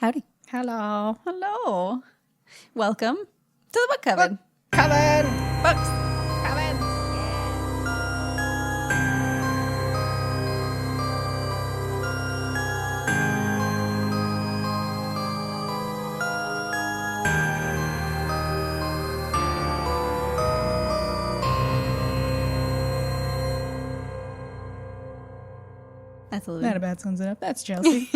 Howdy. Hello. Hello. Welcome to the Book Coven. Coven. Books. Coven. That's a little That about sums it up. That's Chelsea.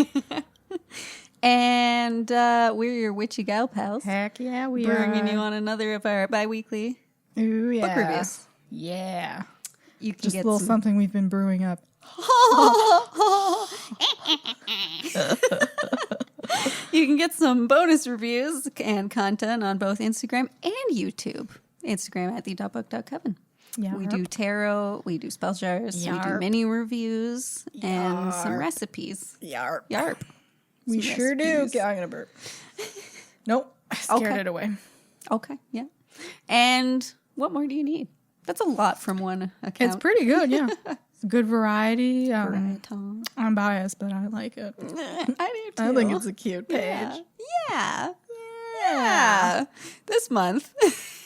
And we're your witchy gal pals. Heck yeah, we Bringing are. you on another of our bi-weekly Ooh, yeah. book reviews. Yeah. You can Just a get little some... something we've been brewing up. You can get some bonus reviews and content on both Instagram and YouTube. Instagram at the.book.coven. Yeah. We do tarot, we do spell jars, we do Yarp. mini reviews, and some Yarp. recipes. Yarp. Yarp. We Some sure do. recipes. Okay, I'm going to burp. Nope. I scared Okay. it away. Okay, yeah. And what more do you need? That's a lot from one account. It's pretty good, yeah. It's a good variety. Tom. I'm biased, but I like it. I do too. I think it's a cute page. Yeah. Yeah. This month,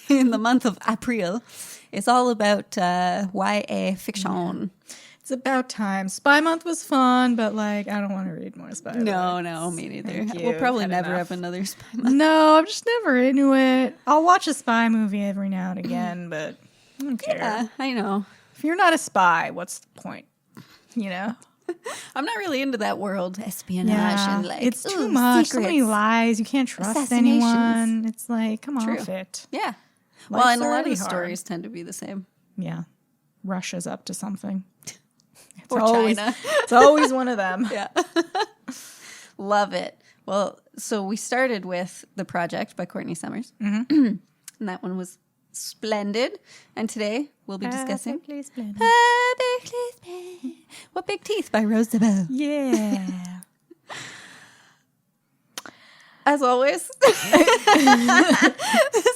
in the month of April, it's all about YA fiction. It's about time. Spy Month was fun, but I don't want to read more Spy Month. No, me neither. Thank you. We'll probably Had never enough. have another spy month. No, I'm just never into it. I'll watch a spy movie every now and again, but I don't care. Yeah, I know. If you're not a spy, what's the point? You know? I'm not really into that world espionage and it's too ooh, much. So many secrets. lies. You can't trust Assassinations. anyone. It's like, come True. off it. Yeah. Well, Life's and a lot of already the hard. stories tend to be the same. Yeah. Russia's up to something. It's Or always, China. It's always one of them. Yeah. Love it. Well, so we started with The Project by Courtney Summers. Mm-hmm. And that one was splendid. And today we'll be discussing Perfectly splendid. Perfectly Splendid. What Big Teeth by Rose Szabo. Yeah. As always, this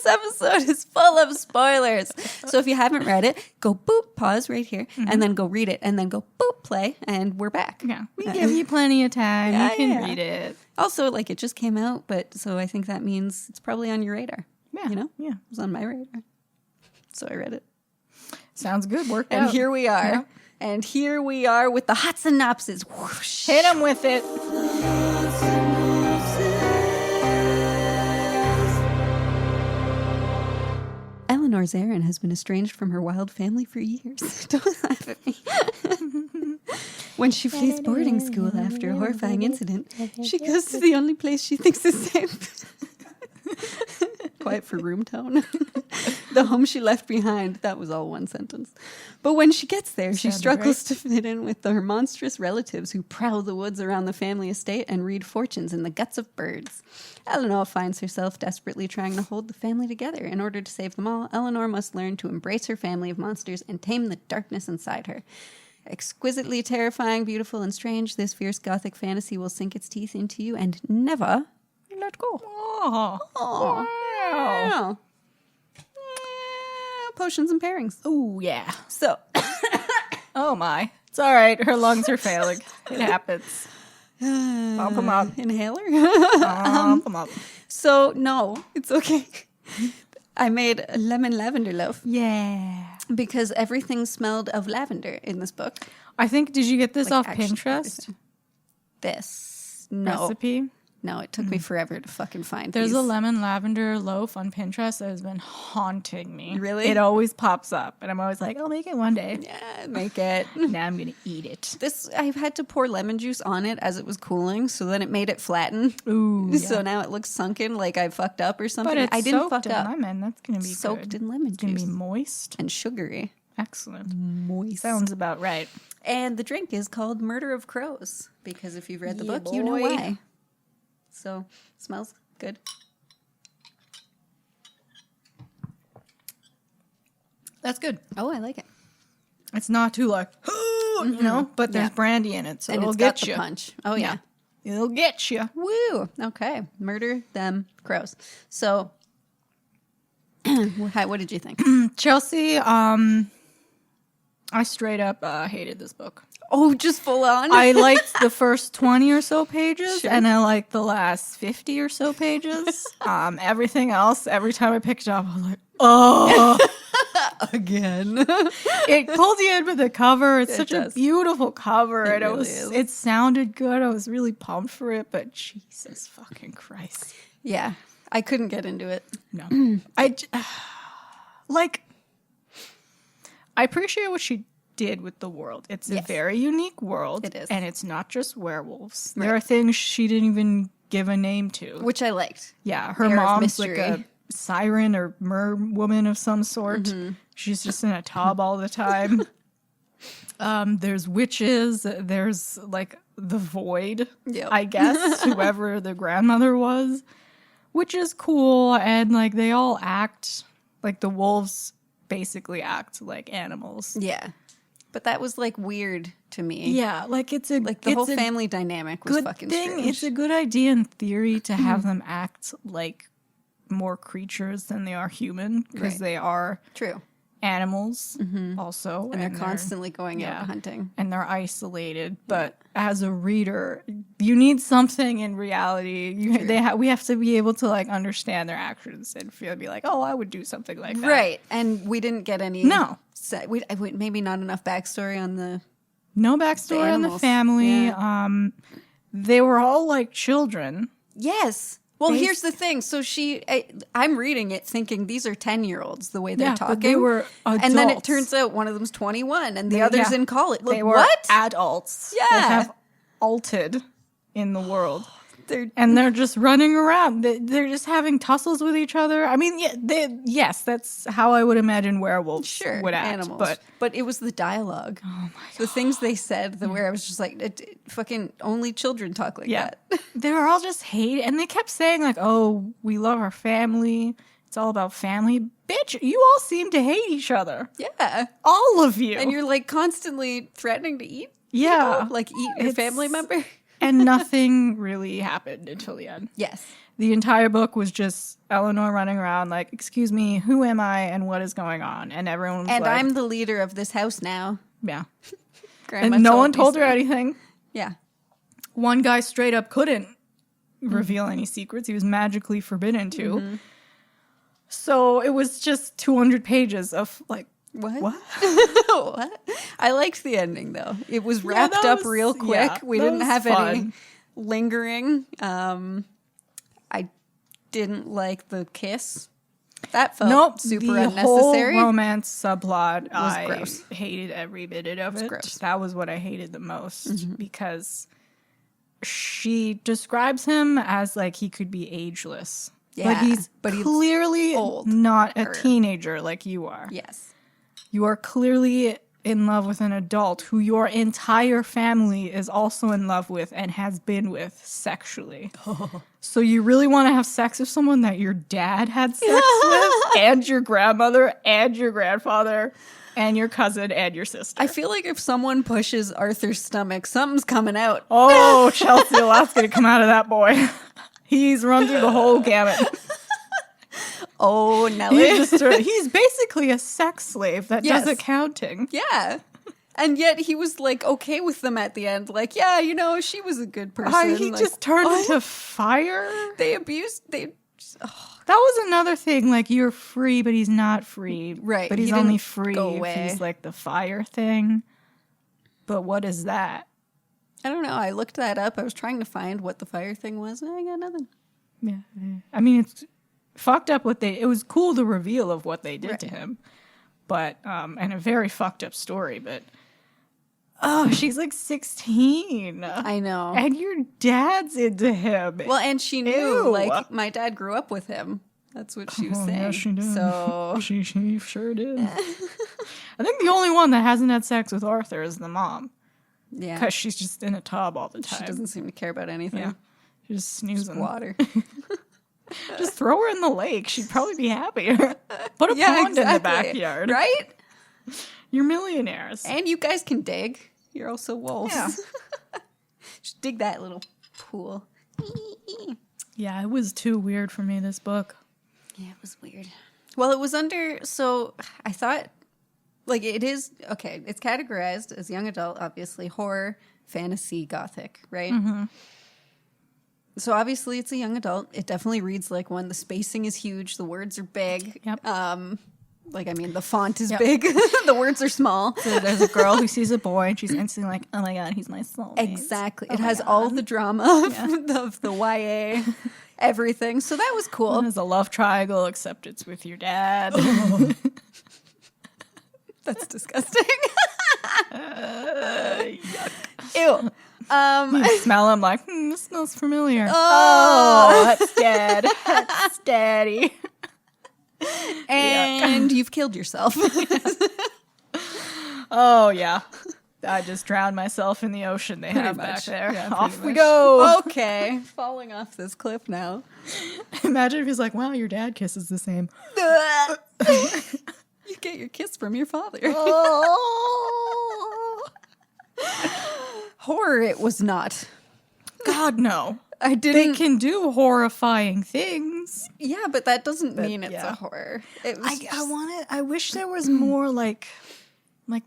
episode is full of spoilers. So if you haven't read it, go boop, pause right here, and then go read it, and then go boop, play, and we're back. Yeah. We give you plenty of time. Yeah, you can yeah. read it. Also, it just came out, but so I think that means it's probably on your radar. Yeah. You know? Yeah. It was on my radar. So I read it. Sounds good. Worked And out. here we are. Yeah. And here we are with the hot synopsis. Whoosh. Hit him with it. Eleanor Zarin has been estranged from her wild family for years. Don't laugh at me. When she flees boarding school after a horrifying incident, she goes to the only place she thinks is safe. Quiet for room tone. The home she left behind. That was all one sentence. But when she gets there, she Sounded struggles to fit in with her monstrous relatives who prowl the woods around the family estate and read fortunes in the guts of birds. Eleanor finds herself desperately trying to hold the family together. In order to save them all, Eleanor must learn to embrace her family of monsters and tame the darkness inside her. Exquisitely terrifying, beautiful, and strange, this fierce Gothic fantasy will sink its teeth into you and never let go. Oh. Oh, wow. Potions and pairings. Oh, yeah. So, Oh, my. It's all right. Her lungs are failing. It happens. Pump them up. inhaler. Pump them up. So, no, it's okay. I made a lemon lavender loaf Yeah. because everything smelled of lavender in this book. I think, did you get this off Actually, Pinterest? This. No. Recipe? No, it took me forever to fucking find There's these. a lemon lavender loaf on Pinterest that has been haunting me. Really? It always pops up, and I'm always like, I'll make it one day. Yeah, make it. Now I'm going to eat it. This, I've had to pour lemon juice on it as it was cooling, so then it made it flatten. Ooh, yeah. So now it looks sunken, like I fucked up or something. But it's I didn't soaked fuck in up. lemon. That's going to be Soaked good. in lemon It's going juice to be moist. and sugary. Excellent. Moist. Sounds about right. And the drink is called Murder of Crows because if you've read the Yeah, book, you know boy. why. So smells good. That's good. Oh, I like it. It's not too you know, but there's Yeah. brandy in it, so And it'll it's got get the you. punch. Oh yeah. It'll get you. Woo. Okay. Murder them crows. So what did you think? Chelsea, I straight up hated this book. Oh, just full on? I liked the first 20 or so pages, Sure. and I liked the last 50 or so pages. Everything else, every time I picked it up, I was like, oh. Again. It pulls you in with the cover. It's such does. a beautiful cover, It and really is. it sounded good. I was really pumped for it, but Jesus fucking Christ. Yeah. I couldn't get into it. No. I appreciate what she did with the world. It's a Yes. very unique world. It is. And it's not just werewolves. Right. There are things she didn't even give a name to. Which I liked. Yeah, her Air of mom's like mystery. a siren or mer woman of some sort. Mm-hmm. She's just in a tub all the time. There's witches. There's like the void, Yep. I guess, whoever the grandmother was, which is cool. And like they all act like the wolves basically act like animals. Yeah. But that was like weird to me. Yeah, like it's a Like the it's whole a family dynamic was good fucking thing. strange. It's a good idea in theory to have them act like more creatures than they are human because Right. they are True. animals also, And they're constantly going out hunting. and they're isolated. But as a reader, you need something in reality. We have to be able to like understand their actions and be like, oh, I would do something like that. Right. And we didn't get any. No. Maybe not enough backstory on the. No backstory on the animals. family. Yeah. They were all like children. Yes. Well, They- here's the thing. So I'm reading it thinking these are 10-year-olds the way they're Yeah, talking. but they were And then it adults. turns out one of them's 21 and the other's Yeah. in college. Like, They were what? adults. Yeah. They have altered in the world. They're And they're just running around. They're just having tussles with each other. I mean, yes, that's how I would imagine werewolves sure would act. animals. But it was the dialogue. Oh my god. The things they said where I was just like fucking only children talk like yeah, that. they were all just hate, and they kept saying like, "Oh, we love our family. It's all about family." Bitch, you all seem to hate each other. Yeah. All of you. And you're like constantly threatening to eat yeah, people, like eat your It's- family member. and nothing really happened until the end. Yes. The entire book was just Eleanor running around like, "Excuse me, who am I and what is going on?" And everyone was And like, I'm the leader of this house now. yeah. Grandma And no one me told her so. anything. Yeah. One guy straight up couldn't reveal any secrets. He was magically forbidden to. So it was just 200 pages of like, What? what? What? I liked the ending though. It was Yeah, wrapped that up was- real quick. yeah, We that didn't was have any fun. lingering. I didn't like the kiss. That felt Nope. super the unnecessary. whole romance subplot, I gross. hated every minute of it. gross. That was what I hated the most because she describes him as like he could be ageless. Yeah, But he's but he's clearly old. not a teenager like you are. Yes. You are clearly in love with an adult who your entire family is also in love with and has been with sexually. So you really want to have sex with someone that your dad had sex with, and your grandmother, and your grandfather, and your cousin, and your sister. I feel like if someone pushes Arthur's stomach, something's coming out. Oh, Chelsea, a lot's going to come out of that boy. He's run through the whole gamut. Oh, Nelly. He's basically a sex slave that Yes. does accounting. Yeah. And yet he was like okay with them at the end. Like, yeah, you know, she was a good person. He Like, just turned what? into fire. They abused. They. That was another thing. Like, you're free, but he's not free. Right, But he he's only didn't free go if away. he's like the fire thing. But what is that? I don't know. I looked that up. I was trying to find what the fire thing was, and I got nothing. Yeah. I mean, it's fucked up it was cool, the reveal of what they did to him. But, and a very fucked up story, but. Oh, she's like 16. I know. And your dad's into him. Well, and she knew, Ew. like, my dad grew up with him. That's what she was saying. Yeah, she did. So, She sure did. I think the only one that hasn't had sex with Arthur is the mom. yeah. Because she's just in a tub all the She time. doesn't seem to care about anything. Yeah. She's just snoozing. Water. Just throw her in the lake. She'd probably be happier. Put a Yeah, pond in the exactly. backyard. Right? You're millionaires. And you guys can dig. You're also wolves. Yeah. Just dig that little pool. Yeah, it was too weird for me, this book. Yeah, it was weird. Well, it was under, so I thought Like, it is, okay, it's categorized as young adult, obviously, horror, fantasy, gothic, right? So obviously it's a young adult. It definitely reads like one. The spacing is huge. The words are big. Yep. Like, I mean, the font is big. The words are small. So there's a girl who sees a boy and she's instantly like, oh my God, he's my soulmate. Exactly. Oh It my has God. all the drama of the YA, everything. So that was cool. There's a love triangle, except it's with your dad. That's disgusting. Ew. You smell him like, this smells familiar. Oh. That's dad. That's daddy. And you've killed yourself. Oh, yeah. I just drowned myself in the ocean they have back much. there. Yeah, Off pretty we much. go. Okay. Falling off this cliff now. Imagine if he's like, wow, your dad kisses the same. You get your kiss from your father. Oh. Horror it was not. God, no. I They didn't. can do horrifying things. Yeah, but that doesn't mean it's yeah. a horror. It was I wish there was more like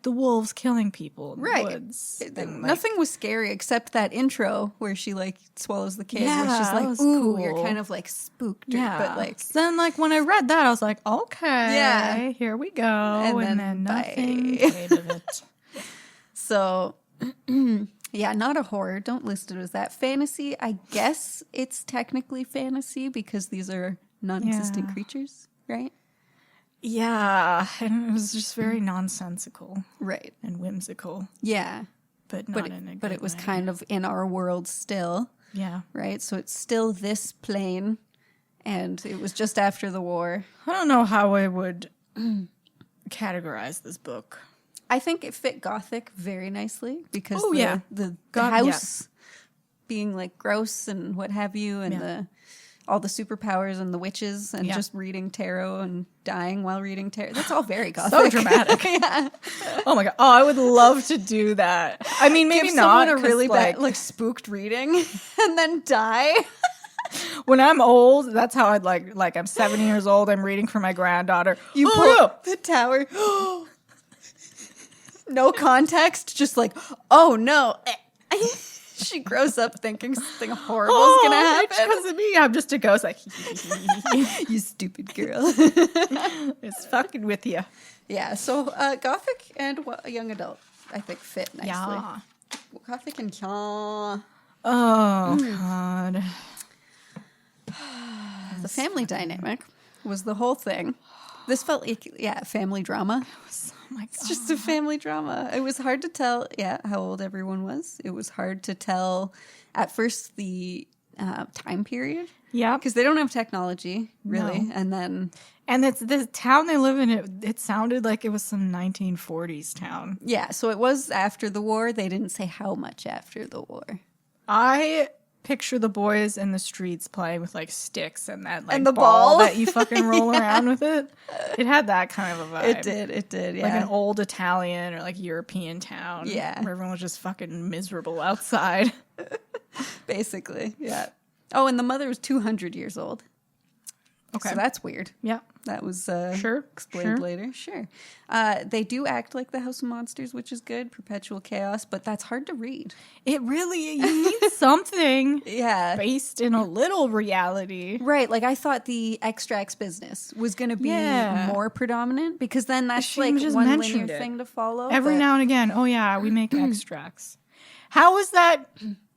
the wolves killing people in Right. the woods. And, like, nothing was scary except that intro where she like swallows the kid. Where Yeah, she's that like, was "Ooh, cool. you're kind of like spooked." Yeah, But like, so then like when I read that, I was like, okay, Yeah. here we go, And and then then nothing bye. came of it. so yeah, not a horror. Don't list it as that. Fantasy. I guess it's technically fantasy because these are non-existent Yeah. creatures, right? Yeah, and it was just very nonsensical Right. and whimsical, Yeah. but not But in a good but it was way. kind of in our world still, Yeah. right? So it's still this plane, and it was just after the war. I don't know how I would categorize this book. I think it fit Gothic very nicely because Oh, yeah. the God, house being like gross and what have you, and Yeah. all the superpowers and the witches and Yeah. just reading tarot and dying while reading tarot. That's all very Gothic. So dramatic. Yeah. Oh my God. Oh, I would love to do that. I mean, maybe Give not. someone a 'cause, really like, bad, like spooked reading and then die. when I'm old, that's how I'd like I'm 7 years old. I'm reading for my granddaughter. You Oh, pull yeah. the tower. No context, just like, oh no. She grows up thinking something horrible's gonna happen. Because of me, I'm just a ghost. Like, You stupid girl. it's fucking with you. Yeah, so Gothic and young adult, I think, fit nicely. Yeah. Gothic and yaw. Oh God. The family dynamic was the whole thing. This felt like, family drama. Oh my God. It's just a family drama. It was hard to tell, how old everyone was. It was hard to tell at first the time period Yeah. because they don't have technology really, No. and then And it's the town they live in. It sounded like it was some 1940s town. so it was after the war. They didn't say how much after the war. I picture the boys in the streets playing with like sticks and that like And the ball ball. that you fucking roll around with it. It had that kind of a vibe. It did, yeah. Like an old Italian or like European town. Yeah. Where everyone was just fucking miserable outside. Basically, yeah. Oh, and the mother was 200 years old. Okay. So that's weird. Yeah. That was Sure, explained sure. later. Sure. They do act like the House of Monsters, which is good. Perpetual chaos, but that's hard to read. It really, you need something Yeah. based in a little reality. Right. Like I thought the extracts business was going to be Yeah. more predominant because then that's She like just one linear mentioned it. thing to follow. Every but- now and again, oh yeah, we make extracts. How has that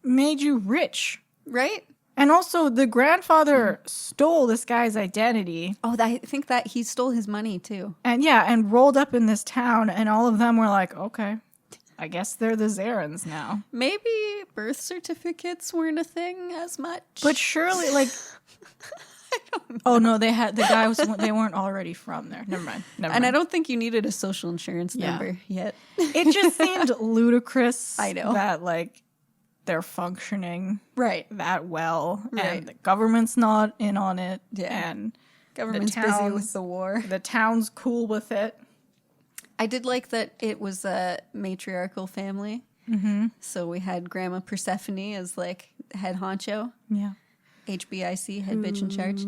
made you rich? Right? And also, the grandfather stole this guy's identity, Oh, I think that he stole his money too. and rolled up in this town, and all of them were like, okay, I guess they're the Zarans now. Maybe birth certificates weren't a thing as much. But surely, like, oh no, they weren't already from there. Never mind. and I don't think you needed a social insurance Yeah. number yet. It just seemed ludicrous. I know. that like they're functioning Right. that well, Right. and the government's not in on it, Yeah. and Government's busy towns- with the war. the town's cool with it. I did like that it was a matriarchal family. Mm-hmm. So we had Grandma Persephone as like head honcho, Yeah. HBIC, head bitch in charge.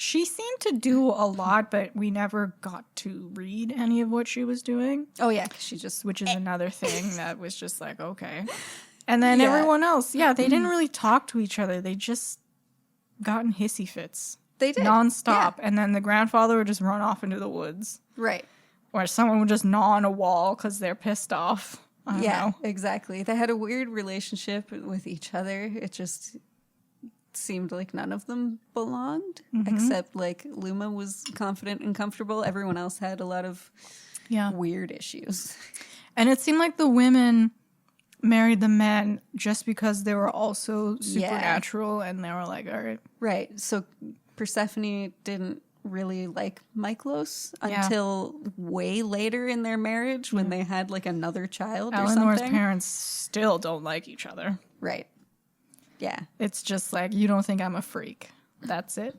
She seemed to do a lot, but we never got to read any of what she was doing. Oh, yeah, 'cause she just... Which is another thing that was just like, okay. And then Yeah. everyone else, they didn't really talk to each other. They just got in hissy fits. They did. Nonstop. Yeah. And then the grandfather would just run off into the woods. Right. Or someone would just gnaw on a wall because they're pissed off. I don't know. Exactly. They had a weird relationship with each other. It just seemed like none of them belonged, except like Luma was confident and comfortable. Everyone else had a lot of weird issues. And it seemed like the women married the men just because they were also supernatural and they were like, all right. Right. So Persephone didn't really like Miklos until way later in their marriage when they had like another child or Eleanor's something. parents still don't like each other. Right. Yeah. It's just like, you don't think I'm a freak. That's it.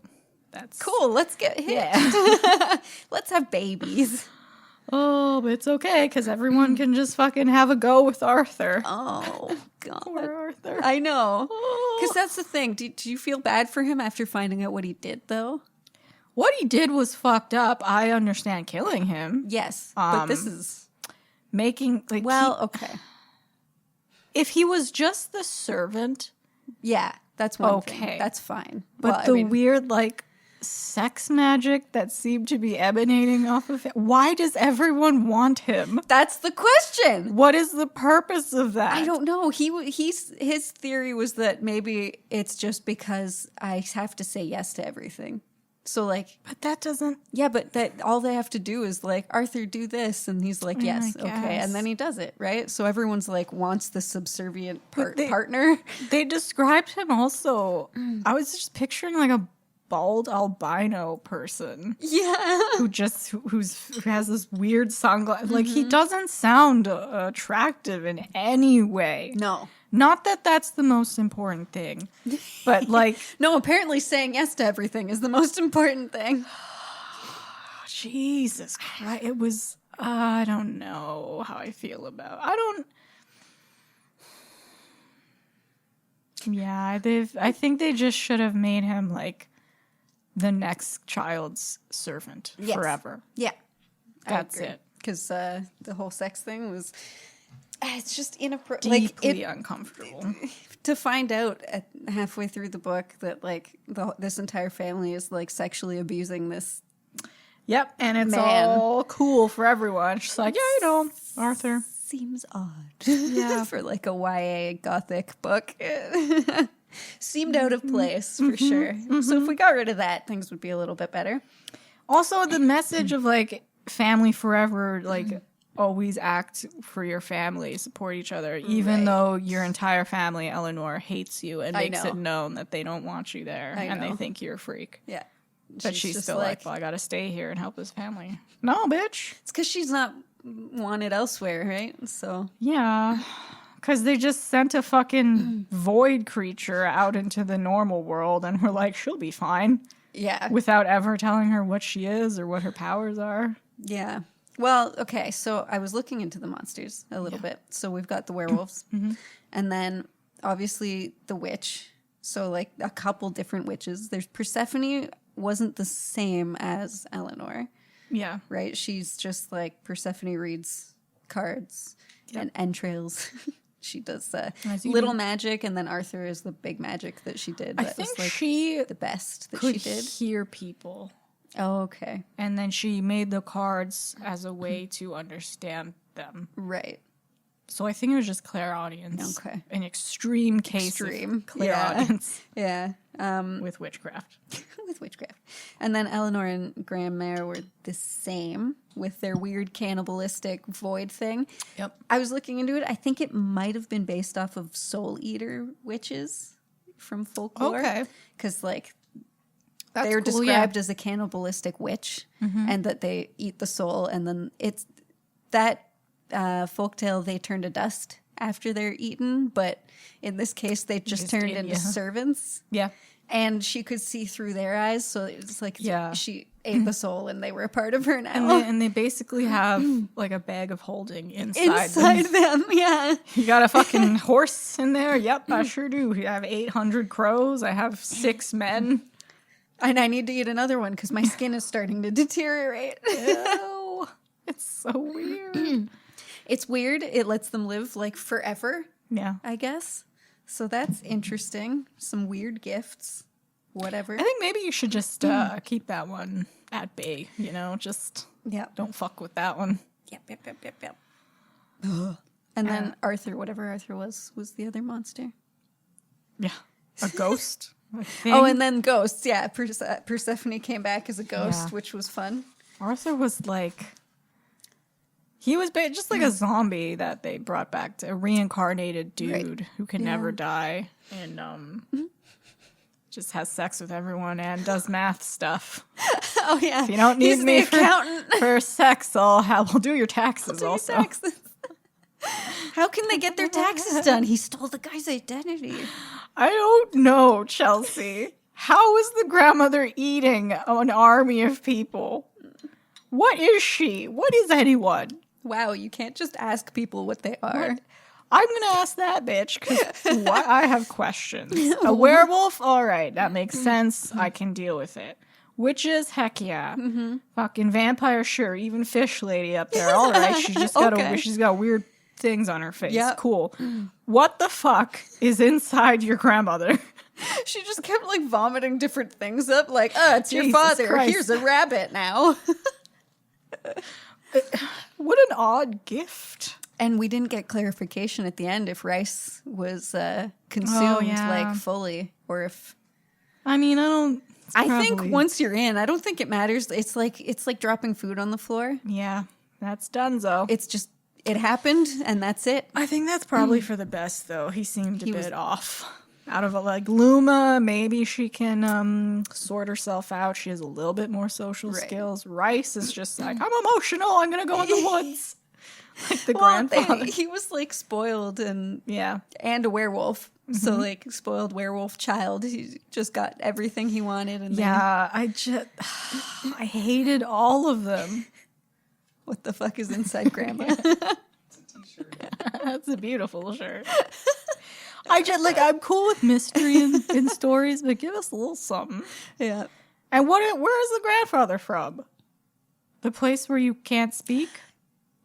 That's Cool. Let's get hit. Yeah. Let's have babies. Oh, but it's okay because everyone can just fucking have a go with Arthur. Oh, God. Poor Arthur. I know. Because that's the thing. Do you feel bad for him after finding out what he did, though? What he did was fucked up. I understand killing him. Yes. But this is... Making, like, okay. if he was just the servant... Yeah, that's one Okay. thing. That's fine. But weird, like, sex magic that seemed to be emanating off of it. Why does everyone want him? That's the question. What is the purpose of that? I don't know. His theory was that maybe it's just because I have to say yes to everything. So, like... But that doesn't... Yeah, but that all they have to do is, like, Arthur, do this. And he's like, yes, I okay. guess. And then he does it, right? So everyone's, like, wants the subservient they- partner. They described him also... I was just picturing, like, a bald albino person. Yeah. Who has this weird sunglass. Like, he doesn't sound attractive in any way. No. Not that that's the most important thing, but like... No, apparently saying yes to everything is the most important thing. Jesus Christ. It was... I don't know how I feel about... Yeah, I think they just should have made him, like, the next child's servant forever. Yeah. That's it. Because the whole sex thing was... It's just Deeply uncomfortable. To find out halfway through the book that, like, this entire family is, like, sexually abusing this... Yep, and it's Man. all cool for everyone. She's like, yeah, Arthur. Seems odd. Yeah. For, like, a YA Gothic book. Seemed out of place, for sure. So if we got rid of that, things would be a little bit better. Also, the message of, like, family forever, like... always act for your family, support each other, even though your entire family, Eleanor, hates you and makes it known that they don't want you there and they think you're a freak. Yeah. But she's still like, well, I gotta stay here and help this family. No, bitch. It's because she's not wanted elsewhere, right? So... Yeah. Because they just sent a fucking void creature out into the normal world and we're like, she'll be fine. Yeah. Without ever telling her what she is or what her powers are. Yeah. Well, okay, so I was looking into the monsters a little bit. So we've got the werewolves, and then obviously the witch. So, like, a couple different witches. There's Persephone wasn't the same as Eleanor. Yeah. Right? She's just like Persephone reads cards and entrails. She does little magic, and then Arthur is the big magic that she did. I That think was, like, she the best that could she did. hear people. Oh, okay. And then she made the cards as a way to understand them. Right. So I think it was just clairaudience. Okay. An extreme case of clairaudience. Yeah. With witchcraft. With witchcraft. And then Eleanor and Grandmere were the same with their weird cannibalistic void thing. Yep. I was looking into it. I think it might have been based off of soul eater witches from folklore. Okay. Because, like, That's they're cool, described as a cannibalistic witch, and that they eat the soul, and then it's that folktale they turn to dust after they're eaten, but in this case they just turned into servants. Yeah. And she could see through their eyes, so it's like she ate the soul and they were a part of her now. And they basically have like a bag of holding inside them. Yeah. You got a fucking horse in there? Yep, I sure do. I have 800 crows. I have 6 men. And I need to eat another one because my skin is starting to deteriorate. Ew. It's so weird. It's weird. It lets them live like forever, Yeah. I guess. So that's interesting. Some weird gifts. Whatever. I think maybe you should just keep that one at bay, just don't fuck with that one. Yep. And then Arthur, whatever Arthur was the other monster. Yeah. A ghost. Oh, and then ghosts. Yeah, Persephone came back as a ghost, which was fun. Arthur was like... He was just like a zombie that they brought back to a reincarnated dude who can never die and just has sex with everyone and does math stuff. Oh yeah, if you don't need me accountant for sex, we'll do your taxes also. How can they get their taxes done? He stole the guy's identity. I don't know, Chelsea. How is the grandmother eating an army of people? What is she? What is anyone? Wow, you can't just ask people what they are. What? I'm going to ask that bitch because I have questions. A werewolf? All right, that makes sense. I can deal with it. Witches? Heck yeah. Mm-hmm. Fucking vampire? Sure. Even fish lady up there. All right, she's got weird things on her face. Yep. Cool. What the fuck is inside your grandmother? She just kept like vomiting different things up. Like, it's your father. Christ. Here's a rabbit now. What an odd gift. And we didn't get clarification at the end if rice was consumed like fully or if... I mean, I think once you're in, I don't think it matters. It's like dropping food on the floor. Yeah, that's donezo. It's just, it happened and that's it. I think that's probably for the best though. He seemed a bit off. Out of like Luma, maybe she can sort herself out. She has a little bit more social skills. Rice is just like, I'm emotional. I'm going to go in the woods. Like the grandfather. He was like spoiled and a werewolf. Mm-hmm. So like spoiled werewolf child. He just got everything he wanted. And I hated all of them. What the fuck is inside grandma? It's a t-shirt. That's a beautiful shirt. I'm cool with mystery in stories, but give us a little something. Yeah. And where is the grandfather from? The place where you can't speak?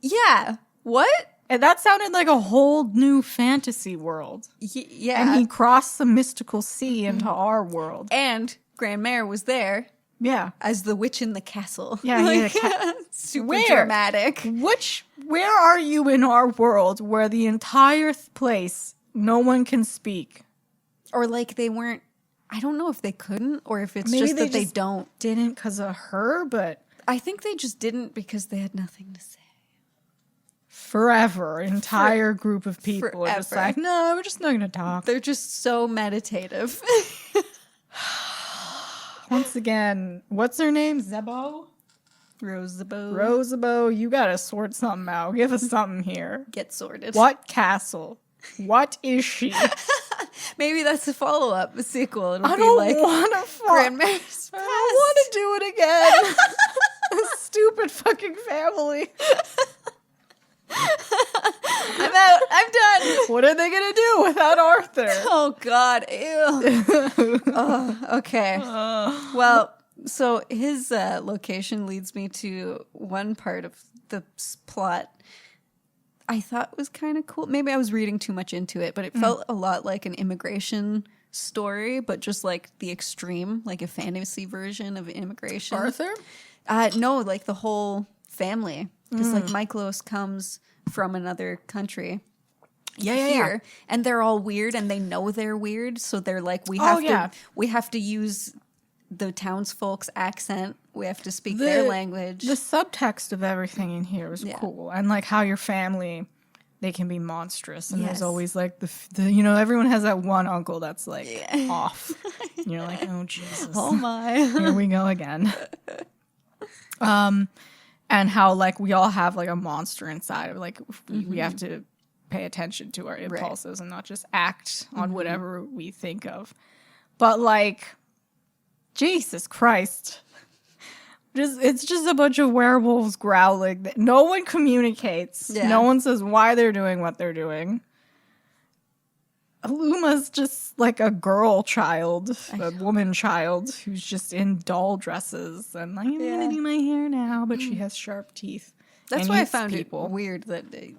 Yeah. What? And that sounded like a whole new fantasy world. Yeah. And he crossed the mystical sea into our world. And Grandmere was there. Yeah. As the witch in the castle. Yeah. Super dramatic. Where are you in our world where the entire place... No one can speak. Or like they weren't, I don't know if they couldn't or if it's Maybe just that they don't. Didn't because of her, but. I think they just didn't because they had nothing to say. Forever. Entire group of people are just like, no, we're just not going to talk. They're just so meditative. Once again, what's her name? Szabo? Rose Szabo. Rose Szabo, you got to sort something out. Give us something here. Get sorted. What castle? What is she? Maybe that's a follow-up, a sequel. It'll I be don't like want to Grandma's I don't want to do it again. This stupid fucking family. I'm out. I'm done. What are they going to do without Arthur? Oh, God. Ew. Okay. Well, so his location leads me to one part of the plot I thought was kind of cool. Maybe I was reading too much into it, but it felt a lot like an immigration story, but just like the extreme, like a fantasy version of immigration. Arthur? No, like the whole family. Because like Miklos comes from another country. Yeah. And they're all weird and they know they're weird. So they're like, we have to use the townsfolk's accent. We have to speak their language. The subtext of everything in here is cool. And like how your family, they can be monstrous. And there's always like the everyone has that one uncle that's like off. And you're like, oh Jesus. Oh my. Here we go again. And how like we all have like a monster inside of like we have to pay attention to our impulses and not just act on whatever we think of. But like Jesus Christ. It's just a bunch of werewolves growling. No one communicates. Yeah. No one says why they're doing what they're doing. Aluma's just like a girl child, a woman child who's just in doll dresses and like, I'm gonna do my hair now, but she has sharp teeth. That's why I found it weird that it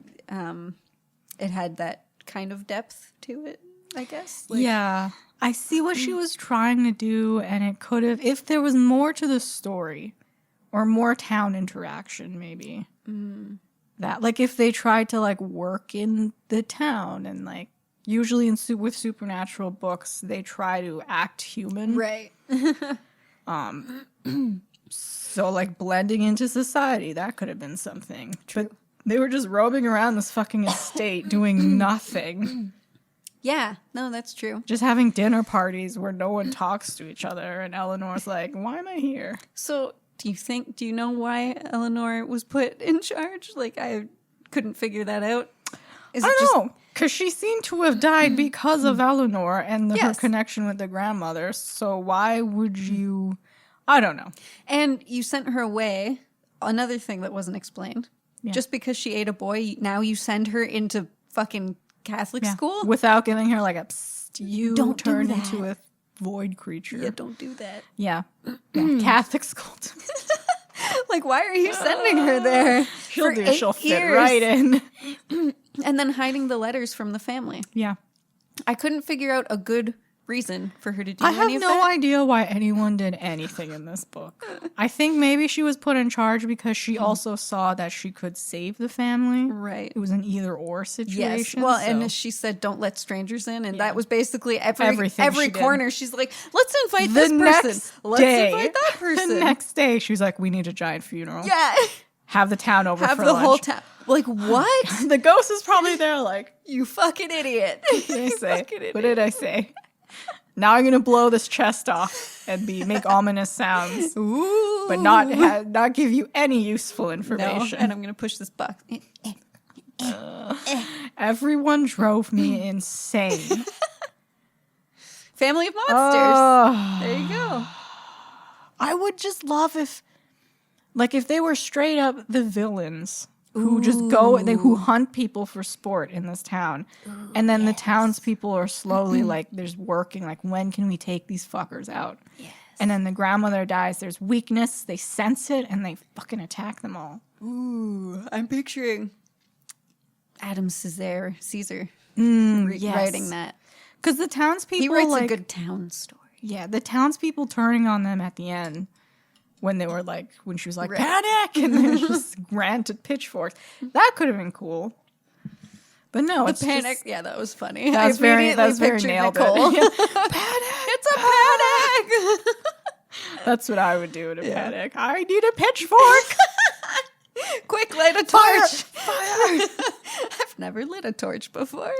had that kind of depth to it, I guess. Like, yeah. I see what she was trying to do, and it could have, if there was more to the story or more town interaction, maybe. That, like, if they tried to, like, work in the town and, like, usually with supernatural books, they try to act human. Right. So, like, blending into society, that could have been something. True. But they were just roaming around this fucking estate doing nothing. Yeah, no, that's true. Just having dinner parties where no one talks to each other, and Eleanor's like, why am I here? So, do you know why Eleanor was put in charge? Like, I couldn't figure that out. I don't know, because she seemed to have died because of Eleanor and her connection with the grandmother, so why would you... I don't know. And you sent her away, another thing that wasn't explained. Yeah. Just because she ate a boy, now you send her into fucking Catholic school? Without giving her like a, psst, you don't turn into a void creature. Yeah, don't do that. Yeah. Catholic school. Like, why are you sending her there? She'll fit right in. And then hiding the letters from the family. Yeah. I couldn't figure out a good reason for her to do any of that. I have no idea why anyone did anything in this book. I think maybe she was put in charge because she also saw that she could save the family. Right. It was an either-or situation. Yes. Well, and she said, don't let strangers in. And that was basically every corner. She's like, let's invite this person. Let's invite that person. The next day, she was like, we need a giant funeral. Yeah. Have the town over for lunch. Have the whole town. Like, what? The ghost is probably there like, you fucking idiot. What did I say? What did I say? Now I'm gonna blow this chest off and make ominous sounds, but not give you any useful information. No, and I'm gonna push this box. Everyone drove me insane. Family of monsters. There you go. I would just love if they were straight up the villains. Who just who hunt people for sport in this town. And then the townspeople are slowly there's working, when can we take these fuckers out? Yes. And then the grandmother dies, there's weakness, they sense it, and they fucking attack them all. Ooh, I'm picturing Adam Caesar writing that. Because the townspeople... He writes a good town story. Yeah, the townspeople turning on them at the end... When they were when she was like, panic! And then just granted pitchforks. That could have been cool. But no, it's panic. That was funny. That's very nailed Nicole. It. Panic! It's a panic! That's what I would do in a panic. I need a pitchfork! Quick, light a torch! Fire! I've never lit a torch before.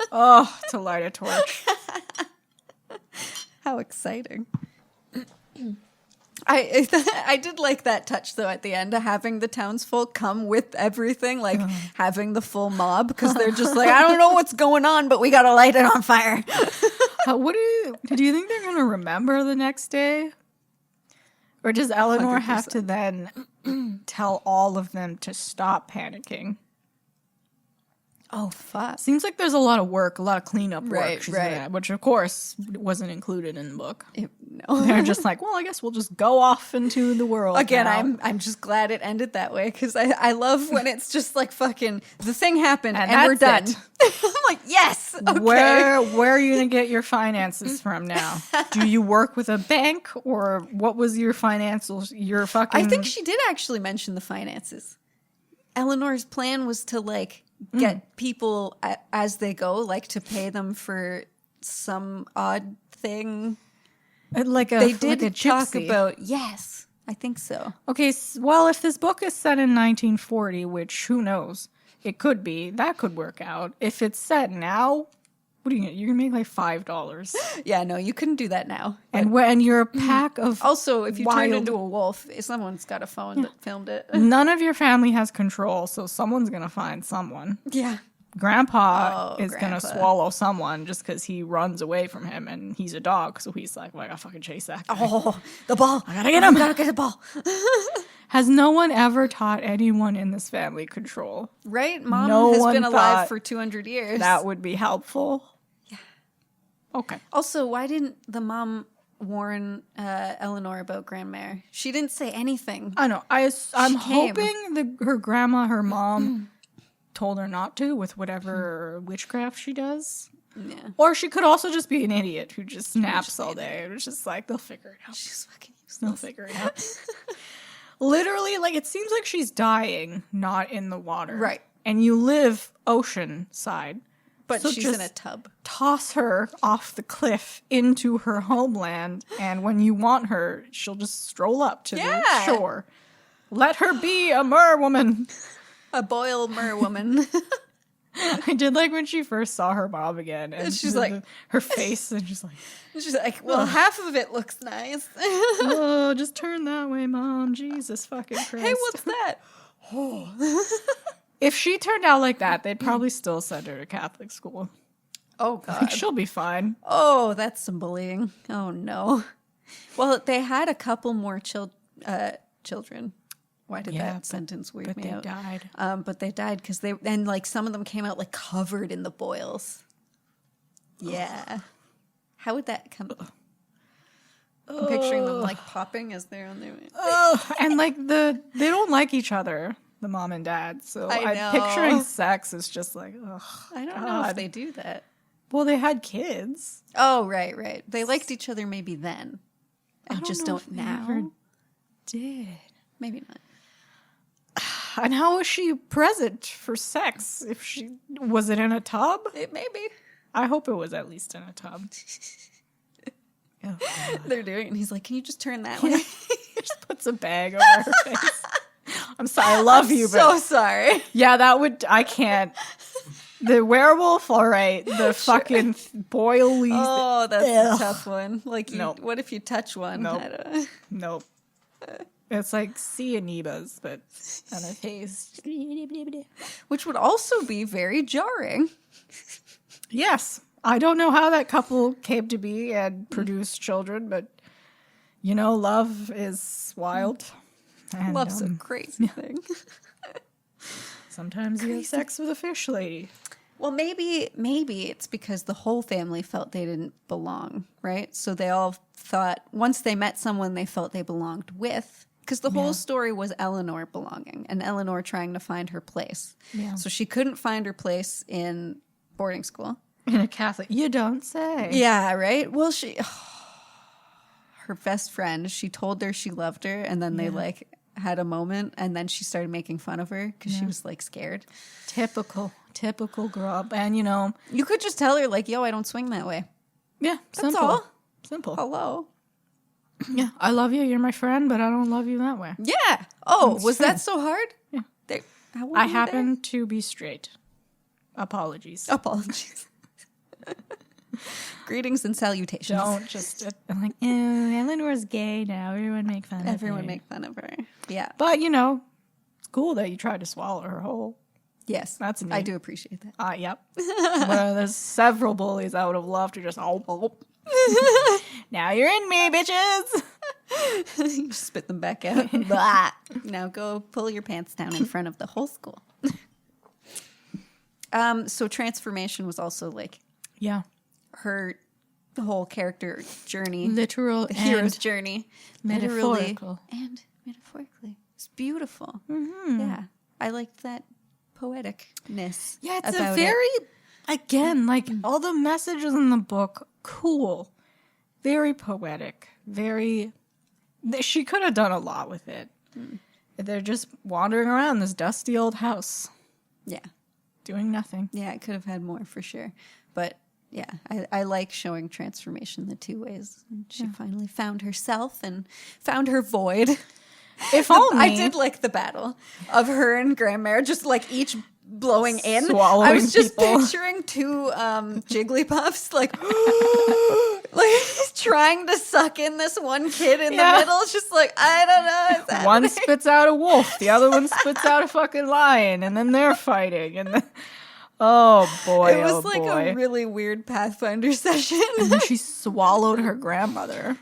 To light a torch. How exciting. I did like that touch, though, at the end, of having the townsfolk come with everything, having the full mob, because they're just like, I don't know what's going on, but we gotta light it on fire. Do you think they're going to remember the next day? Or does Eleanor 100%. Have to then tell all of them to stop panicking? Oh, fuck. Seems like there's a lot of work, a lot of cleanup work. Right. Which, of course, wasn't included in the book. No. They're just like, well, I guess we'll just go off into the world. Again, now. I'm just glad it ended that way, because I love when it's just fucking, the thing happened and we're done. I'm like, yes! Okay. Where are you going to get your finances from now? Do you work with a bank, or what was your financials? I think she did actually mention the finances. Eleanor's plan was to, get people as they go, to pay them for some odd thing. They did talk about, yes, I think so. Okay, well, if this book is set in 1940, which who knows, it could be, that could work out. If it's set now, what are you going to make $5? Yeah, no, you couldn't do that now. And when you're a pack of Also, if you turn into a wolf, someone's got a phone that filmed it. None of your family has control, so someone's going to find someone. Yeah. Grandpa is going to swallow someone just because he runs away from him, and he's a dog, so he's like, well, I got to fucking chase that guy. Oh, the ball. I got to get him. Gotta get the ball. Has no one ever taught anyone in this family control? Right? Mom has been alive for 200 years. That would be helpful. Yeah. Okay. Also, why didn't the mom warn Eleanor about Grandmere? She didn't say anything. I know. I'm came. hoping her grandma, her mom, told her not to with whatever witchcraft she does. Yeah. Or she could also just be an idiot who just naps all day. It's just like, they'll figure it out. She's fucking useless. They'll figure it out. Literally, like, it seems like she's dying, not in the water. Right. And you live ocean side. But So she's just in a tub. Toss her off the cliff into her homeland, and when you want her, she'll just stroll up to the shore. Let her be a mer woman. A boil mer woman. I did like when she first saw her mom again, and she's like, her face, and she's like, well, half of it looks nice. oh, just turn that way, Mom. Jesus fucking Christ. Hey, what's that? If she turned out like that, they'd probably still send her to Catholic school. Oh, God. Like, she'll be fine. Oh, that's some bullying. Oh, no. Well, they had a couple more children. Why did that sentence weird me out? But they died. But they died because like, some of them came out, like, covered in the boils. Yeah. How would that come? I'm picturing them, like, popping as they're on their way. And, like, they don't like each other, the mom and dad. So I know. I'm picturing sex is just like, ugh. I don't know if they do that. Well, they had kids. Oh, right. They liked each other maybe then. I And just know don't if they now. ever did. Maybe not. And how was she present for sex? If she was it in a tub? Maybe. I hope it was at least in a tub. Oh, They're doing it. And he's like, can you just turn that way? just puts a bag over her face. I'm sorry, I love you, but So sorry. yeah, I can't. The werewolf, all right. The fucking boilies. Oh, that's Ugh. a tough one. Like, Nope. what if you touch one? Nope. I don't... Nope. It's like sea amoebas, but on her face. Which would also be very jarring. Yes. I don't know how that couple came to be and produced children, but, you know, love is wild. And, Love's a crazy thing. sometimes you have sex with a fish lady. Well, maybe it's because the whole family felt they didn't belong, right? So they all thought once they met someone they felt they belonged with, because the whole story was Eleanor belonging and Eleanor trying to find her place. Yeah. So she couldn't find her place in boarding school. In a Catholic. You don't say. Yeah, right? Well, her best friend, she told her she loved her, and then they like had a moment, and then she started making fun of her because she was like scared. Typical girl up. And, you know. You could just tell her like, yo, I don't swing that way. Yeah, That's simple. all. Simple. Hello. Yeah, I love you. You're my friend, but I don't love you that way. Yeah. Oh, was that so hard? Yeah. How old I were you happen to be straight. Apologies. there? Apologies. Greetings and salutations. Don't just. I'm like, Eleanor's gay now. Everyone make fun of her. Everyone make fun of her. Yeah. But, you know, it's cool that you tried to swallow her whole. Yes. That's neat. I do appreciate that. Yep. Well, there's several bullies I would have loved to just, now you're in me, bitches. You spit them back out. Blah. Now go pull your pants down in front of the whole school. So transformation was also like Yeah. her whole character journey. Literal The hero's and journey. metaphorical. Literally and metaphorically. It's beautiful. Mm-hmm. Yeah. I liked that poeticness. Yeah, it's about a very, again, like all the messages in the book, cool. Very poetic. Very, she could have done a lot with it. They're just wandering around this dusty old house. Yeah. Doing nothing. Yeah, it could have had more for sure. But yeah, I like showing transformation the two ways. And she finally found herself and found her void. If only. I did like the battle of her and Grandmere, just like each blowing in. Swallowing I was just people. picturing two Jigglypuffs like trying to suck in this one kid in the middle. It's just like, I don't know. It's One happening. spits out a wolf, the other one spits out a fucking lion, and then they're fighting. And then, oh boy, It was like a really weird Pathfinder session. And then she swallowed her grandmother.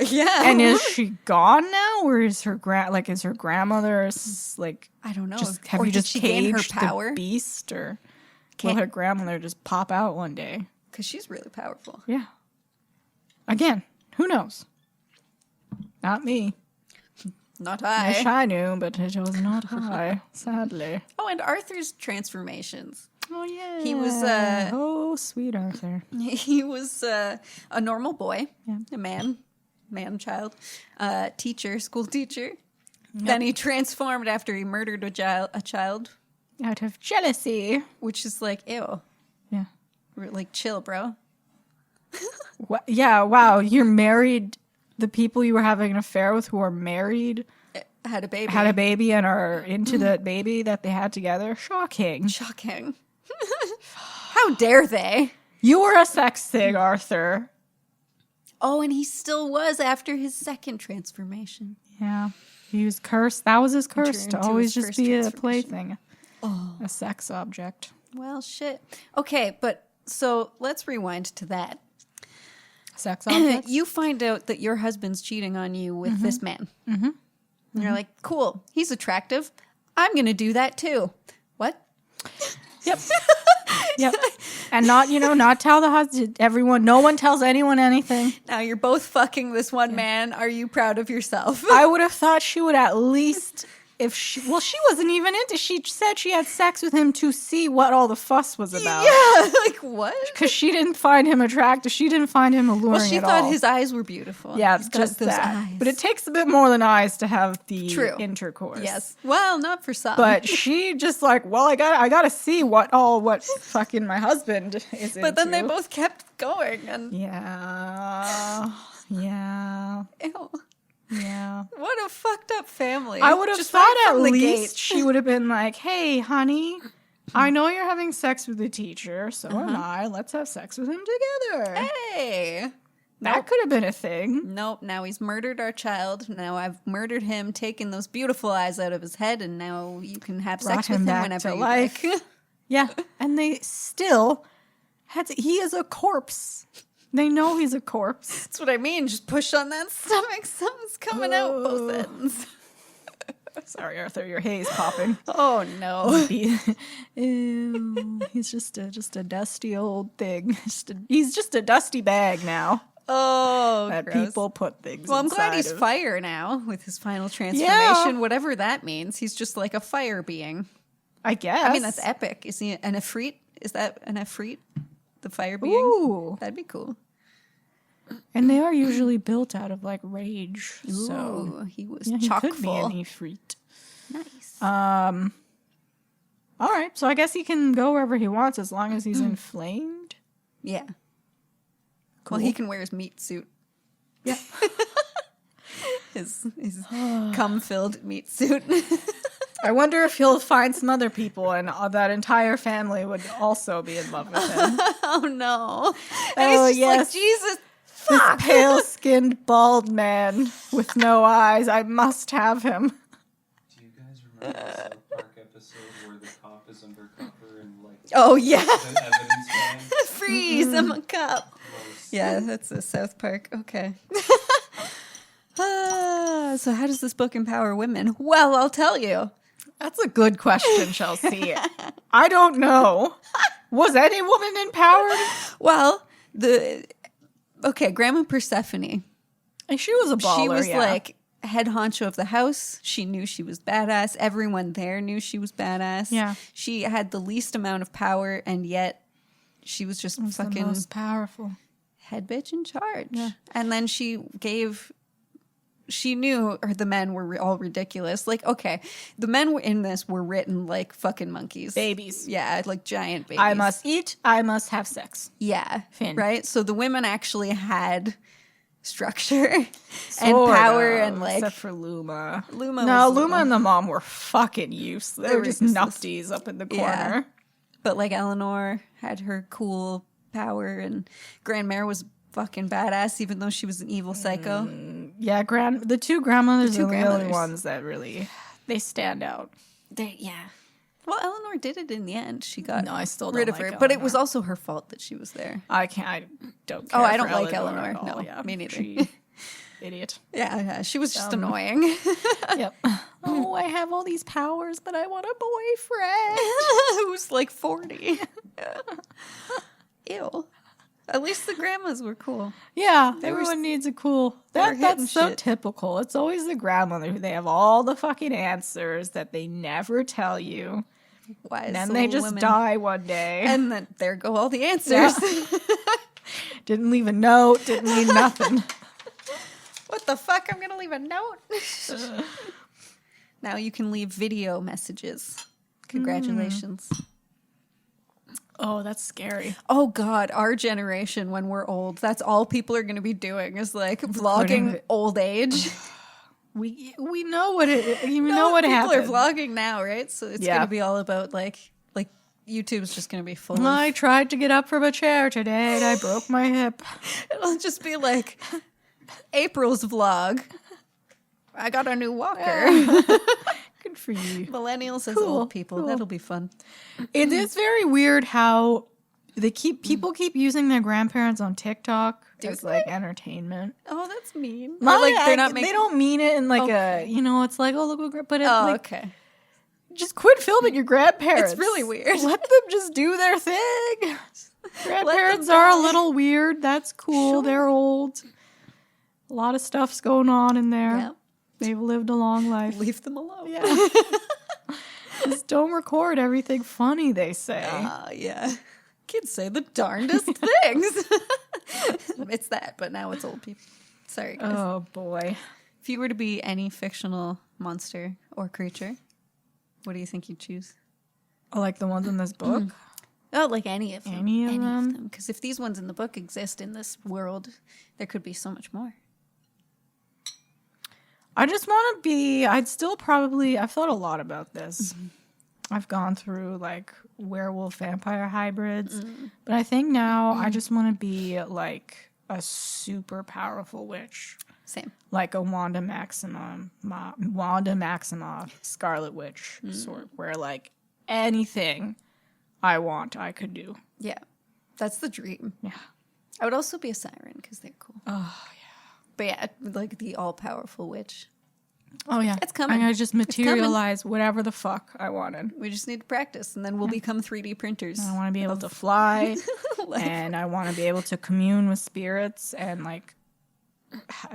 Yeah. And is she gone now, or is her grandmother like? I don't know. Just have Or you did just she gain her caged power? the beast, or will her grandmother just pop out one day? because she's really powerful. Yeah. Again, who knows? Not me. Not I. Wish I knew, but it was not I, sadly. Oh, and Arthur's transformations. Oh, yeah. He was, oh, sweet Arthur. He was a normal boy, Yeah. a man-child, teacher, school teacher. Yep. Then he transformed after he murdered a child. Out of jealousy. Which is like, ew. Yeah. Like, chill, bro. Yeah, wow. You're married. The people you were having an affair with who are married had a baby and are into the baby that they had together. Shocking. How dare they? You were a sex thing, Arthur. Oh, and he still was after his second transformation. Yeah. He was cursed. That was his curse, to always just be a plaything. Oh. A sex object. Well, shit. Okay, but so let's rewind to that. Sex objects? You find out that your husband's cheating on you with this man. Mm-hmm. And you're like, cool, he's attractive. I'm going to do that too. What? Yep. Yep. And not tell the husband, everyone, no one tells anyone anything. Now you're both fucking this one man. Are you proud of yourself? I would have thought she would at least, she wasn't even she said she had sex with him to see what all the fuss was about. Yeah, like what? Because she didn't find him attractive. She didn't find him alluring at all. Well, she thought his eyes were beautiful. Yeah, He's just got those that. eyes. But it takes a bit more than eyes to have the intercourse. Yes. Well, not for some. But she just like, well, I gotta see what fucking my husband is into. But then they both kept going, and yeah. Ew. Yeah. What a fucked up family. I would have Just thought right at from the least gate. she would have been like, hey, honey, I know you're having sex with the teacher, so am I. Let's have sex with him together. Hey. That could have been a thing. Nope. Now he's murdered our child. Now I've murdered him, taken those beautiful eyes out of his head, and now you can have sex with him whenever you like. Yeah. And they still he is a corpse. They know he's a corpse. That's what I mean. Just push on that stomach. Something's coming out both ends. Sorry, Arthur, your haze popping. Oh no. Ew, he's just a dusty old thing. He's just a dusty bag now. Oh, that gross. people put things. Well, I'm glad he's of. fire now with his final transformation. Yeah. Whatever that means, he's just like a fire being. I guess. I mean, that's epic. Is he an Efreet? Is that an Efreet? The fire being? Ooh. That'd be cool. And they are usually built out of like rage. Ooh, so he was he chock could be full. an Ifrit. Nice. All right, so I guess he can go wherever he wants as long as he's inflamed. Yeah. Cool. Well, he can wear his meat suit. Yeah. his cum-filled meat suit. I wonder if he'll find some other people and that entire family would also be in love with him. Oh, no. And he's just like, Jesus, fuck. This pale-skinned bald man with no eyes. I must have him. Do you guys remember the South Park episode where the cop is undercover and like Oh, yeah. the evidence guy? Freeze, I'm a cop. Gross. Yeah, that's a South Park. Okay. So how does this book empower women? Well, I'll tell you. That's a good question, Chelsea. I don't know. Was any woman empowered? Well, Grandma Persephone. She was a baller, She was yeah. like head honcho of the house. She knew she was badass. Everyone there knew she was badass. Yeah. She had the least amount of power, and yet she was just fucking the most powerful. head bitch in charge. Yeah. And then she knew the men were all ridiculous. Like, okay, the men in this were written like fucking monkeys. Babies. Yeah, like giant babies. I must eat. I must have sex. Yeah. Finn. Right? So the women actually had structure and Sort power of, and like... except for Luma. Luma No, was Luma little. and the mom were fucking useless. They were just useless. nupties up in the Yeah. corner. But like Eleanor had her cool power, and Grandmere was fucking badass, even though she was an evil psycho. Yeah, the two grandmothers The two are the only grandmothers. ones that really they stand out. Well, Eleanor did it in the end. She got No, I still rid don't of her, like but it Eleanor. was also her fault that she was there. I don't care. Oh, I don't for like Eleanor. Eleanor. At all. No, Yeah, me neither. Idiot. Yeah, she was just annoying. Yep. Oh, I have all these powers, but I want a boyfriend. Who's like 40. Ew. At least the grandmas were cool. Yeah, They were everyone needs a cool. they were hitting That's so shit. typical. It's always the grandmother who they have all the fucking answers that they never tell you. Wise And then little they just women. die one day. And then there go all the answers. Didn't leave a note, didn't leave nothing. What the fuck? I'm gonna leave a note. Now you can leave video messages. Congratulations. Oh, that's scary. Oh God, our generation when we're old, that's all people are gonna be doing is like vlogging vi- old age. We know what it. You No, know what people happened. are vlogging now, right? So it's Yeah. gonna be all about like YouTube's just gonna be full I of. tried to get up from a chair today and I broke my hip. It'll just be like April's vlog. I got a new walker. Good for you. Millennials as Cool, old people. cool. That'll be fun. It is very weird how people keep using their grandparents on TikTok as like entertainment. Oh, that's mean. Or, Not like like they're not they making. don't mean it in like Okay. it's like, oh look what but it's Oh, like okay. just quit filming your grandparents. It's really weird. Let them just do their thing. Grandparents are a little weird. That's cool. Sure. They're old. A lot of stuff's going on in there. Yeah. They've lived a long life. Leave them alone. Yeah. Just don't record everything funny, they say. Yeah. Kids say the darndest things. It's that, but now it's old people. Sorry, guys. Oh boy. If you were to be any fictional monster or creature, what do you think you'd choose? Oh, like the ones in this book? Oh, like any of them. Any of them? Because if these ones in the book exist in this world, there could be so much more. I just want to be, I've thought a lot about this. I've gone through like werewolf vampire hybrids, but I think now I just want to be like a super powerful witch, Same. like a Wanda Maximoff, Scarlet Witch sort, where like anything I want, I could do. Yeah. That's the dream. Yeah. I would also be a siren because they're cool. Oh, But yeah, like the all-powerful witch. Oh yeah, It's coming. I'm gonna just coming. materialize whatever the fuck I wanted. We just need to practice, and then we'll become 3D printers. I want to be able to fly, Like- and I want to be able to commune with spirits and like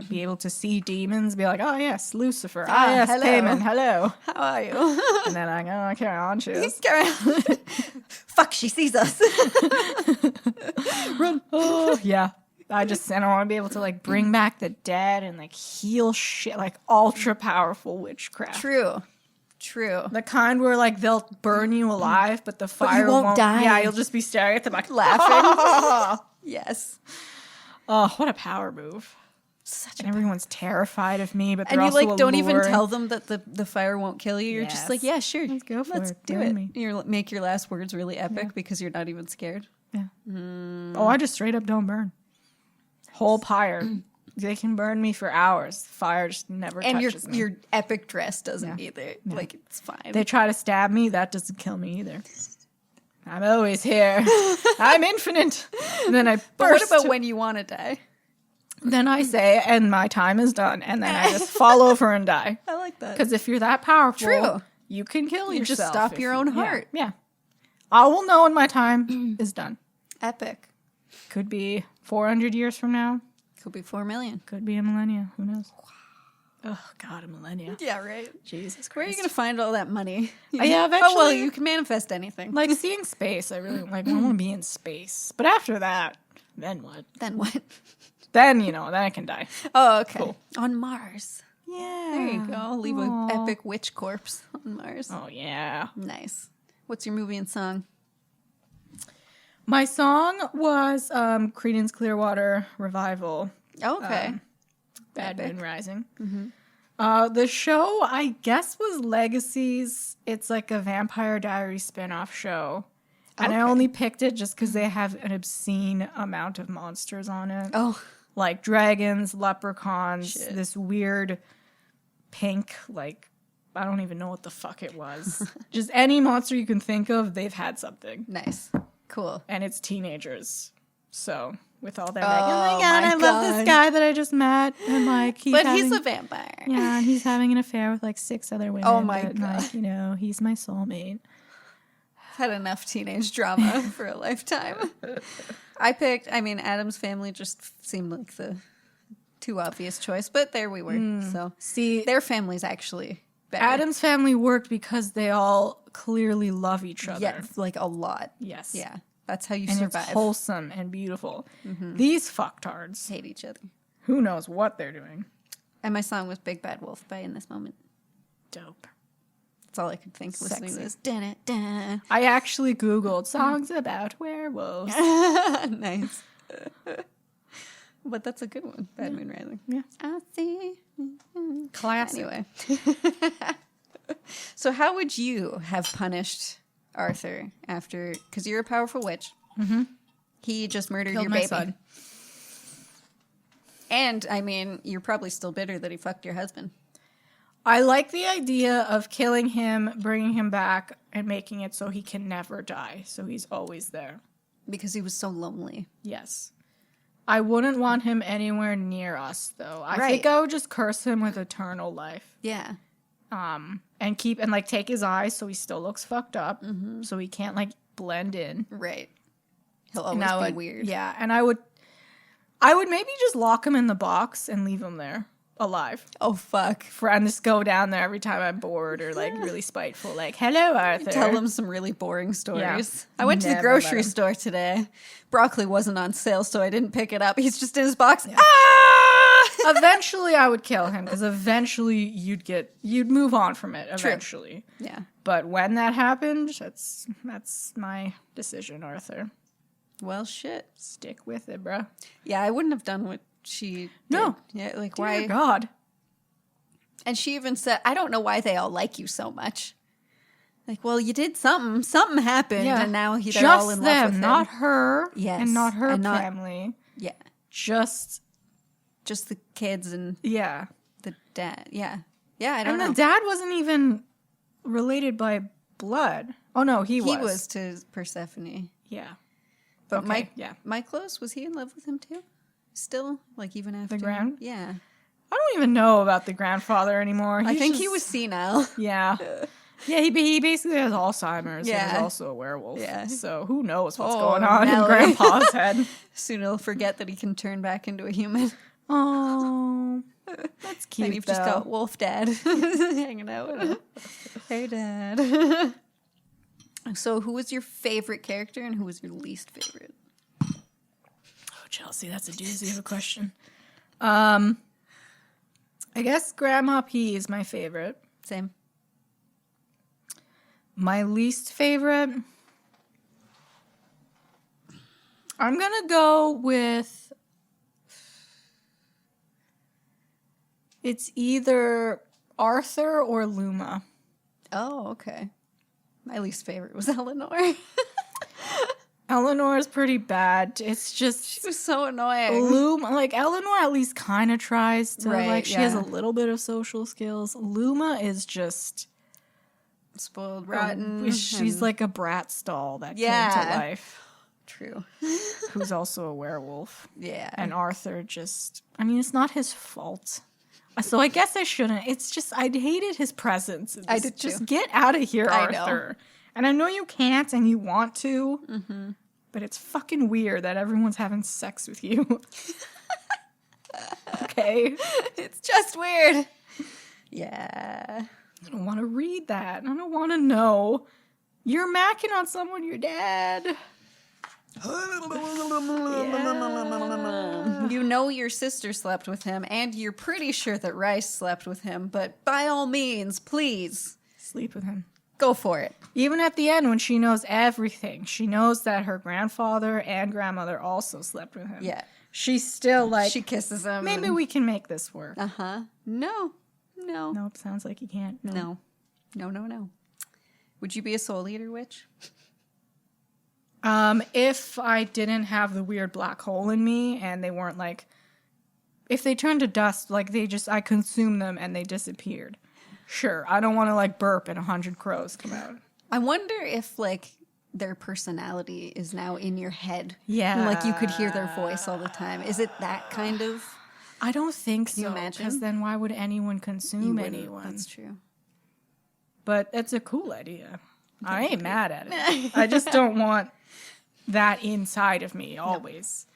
be able to see demons. Be like, oh yes, Lucifer. Ah, yes, hello. Payman. Hello. How are you? And then I go, carry on, cheers. Fuck, she sees us. Run. Oh yeah. I want to be able to like bring back the dead and like heal shit, like ultra powerful witchcraft. True. The kind where like they'll burn you alive, but the fire won't die. Yeah, you'll just be staring at them like Laughing. Yes. Oh, what a power move! Such And everyone's terrified of me, but they're And you also like don't even alluring. tell them that the fire won't kill you. You're just like, Yes. yeah, sure. Let's go for Let's it. do Burn it. me. You make your last words really epic because you're not even scared. Yeah. Oh, I just straight up don't burn. Whole pyre. They can burn me for hours. Fire just never And touches me. your epic dress doesn't Yeah. either. Like it's fine. They try to stab me. That doesn't kill me either. I'm always here. I'm infinite. And then I burst. but what about when you want to die? Then I say, and my time is done. And then I just fall over and die. I like that. Because if you're that powerful, True. you can kill You yourself. just stop if your you- own yeah, heart. Yeah. I will know when my time is done. Epic. Could be 400 years from now. Could be 4 million. Could be a millennia. Who knows? Oh, God, a millennia. Yeah, right. Jesus Christ. Where are you going to find all that money? Yeah, Oh, well, eventually. you can manifest anything. Like, seeing space, I really like. I want to be in space. But after that, then what? Then what? Then, then I can die. Oh, okay. Cool. On Mars. Yeah. There you go. Leave an epic witch corpse on Mars. Oh, yeah. Nice. What's your movie and song? My song was Creedence Clearwater Revival. Okay. Bad Epic. Moon Rising. The show, I guess, was Legacies. It's like a Vampire Diaries spin-off show. And I only picked it just because they have an obscene amount of monsters on it. Oh, Like dragons, leprechauns, Shit. this weird pink, like, I don't even know what the fuck it was. Just any monster you can think of, they've had something. nice. Cool. And it's teenagers. So, with all their Oh, like, oh my god, my I love this God. guy that I just met. And like, he's But having, he's a vampire. yeah, and he's having an affair with like 6 other women. Oh my but, God. like, he's my soulmate. Had enough teenage drama for a lifetime. Adam's family just seemed like the too obvious choice, but there we were. So See, their family's actually better. Adam's family worked because they all clearly love each other. Yeah, like a lot. Yes. Yeah. That's how you And survive. it's wholesome and beautiful. These fucktards, Hate each other. who knows what they're doing. And my song was Big Bad Wolf by In This Moment. Dope. That's all I could think listening to Sexy. this. Dun-it-dun. I actually Googled songs about werewolves. Nice. But that's a good one. Bad Moon Rising. Yeah. I see. Classic. Anyway. So how would you have punished Arthur after, because you're a powerful witch. Mm-hmm. He just murdered Killed your my baby. son. And, I mean, you're probably still bitter that he fucked your husband. I like the idea of killing him, bringing him back, and making it so he can never die. So he's always there. Because he was so lonely. Yes. I wouldn't want him anywhere near us, though. I Right. think I would just curse him with eternal life. Yeah. And take his eyes so he still looks fucked up. So he can't, blend in. Right. He'll always And I be would, weird. Yeah, and I would maybe just lock him in the box and leave him there alive. Oh, fuck. And just go down there every time I'm bored or really spiteful. Like, hello, Arthur. Tell him some really boring stories. Yeah. I went to the Never grocery let him. store today. Broccoli wasn't on sale, so I didn't pick it up. He's just in his box. Ah! Eventually, I would kill him because eventually you'd move on from it. Eventually, Yeah. but when that happened, that's my decision, Arthur. Well, shit. Stick with it, bro. Yeah, I wouldn't have done what she No. did. Yeah, like Dear why? God. And she even said, I don't know why they all like you so much. Like, well, you did something. Something happened, and now they're just all in love them, with him. not her. Yes, and not her and not- family. Yeah. Just Just the kids and yeah. the dad. Yeah. Yeah, I don't And know. the dad wasn't even related by blood. Oh no, he was. He was to Persephone. Yeah. But Okay, yeah. Miklos, was he in love with him too? Still? Like even after? grand- Yeah. I don't even know about the grandfather anymore. I He's think he just- was senile. Yeah. Yeah, he basically has Alzheimer's. Yeah. And Yeah. is also a werewolf. Yeah. So who knows what's Oh, going on in Nelly. Grandpa's head. Soon he'll forget that he can turn back into a human. Oh, that's cute. And you've just though. got Wolf Dad hanging out with him. Hey, Dad. So who was your favorite character and who was your least favorite? Oh, Chelsea, that's a doozy of a question. I guess Grandma P is my favorite. Same. My least favorite, I'm gonna go with. It's either Arthur or Luma. Oh, okay. My least favorite was Eleanor. Eleanor is pretty bad. It's just She was so annoying. Luma, Eleanor at least kind of tries to, Right, she has a yeah. little bit of social skills. Luma is just, Spoiled, rotten. she's and- like a brat stall that came Yeah. to life, True. who's also a werewolf. Yeah. And Arthur it's not his fault. So I guess I shouldn't. It's just, I hated his presence. I did Just too. get out of here, I know. Arthur. And I know you can't and you want to, but it's fucking weird that everyone's having sex with you. Okay? It's just weird. Yeah. I don't want to read that. I don't want to know. You're macking on someone, your dad. You know your sister slept with him, and you're pretty sure that Rice slept with him, but by all means, please, Sleep with him. go for it. Even at the end when she knows everything, she knows that her grandfather and grandmother also slept with him. Yeah. She's still like, She kisses him. maybe we can make this work. Uh-huh. No. Nope, sounds like you can't. No. Would you be a soul eater witch? If I didn't have the weird black hole in me and they weren't if they turned to dust, I consumed them and they disappeared. Sure, I don't want to burp and 100 crows come out. I wonder if, their personality is now in your head. Yeah. And, you could hear their voice all the time. Is it that kind of... I don't think so. you imagine? Because then why would anyone consume wouldn't. anyone? That's true. But it's a cool idea. I ain't mad at it. I just don't want that inside of me always.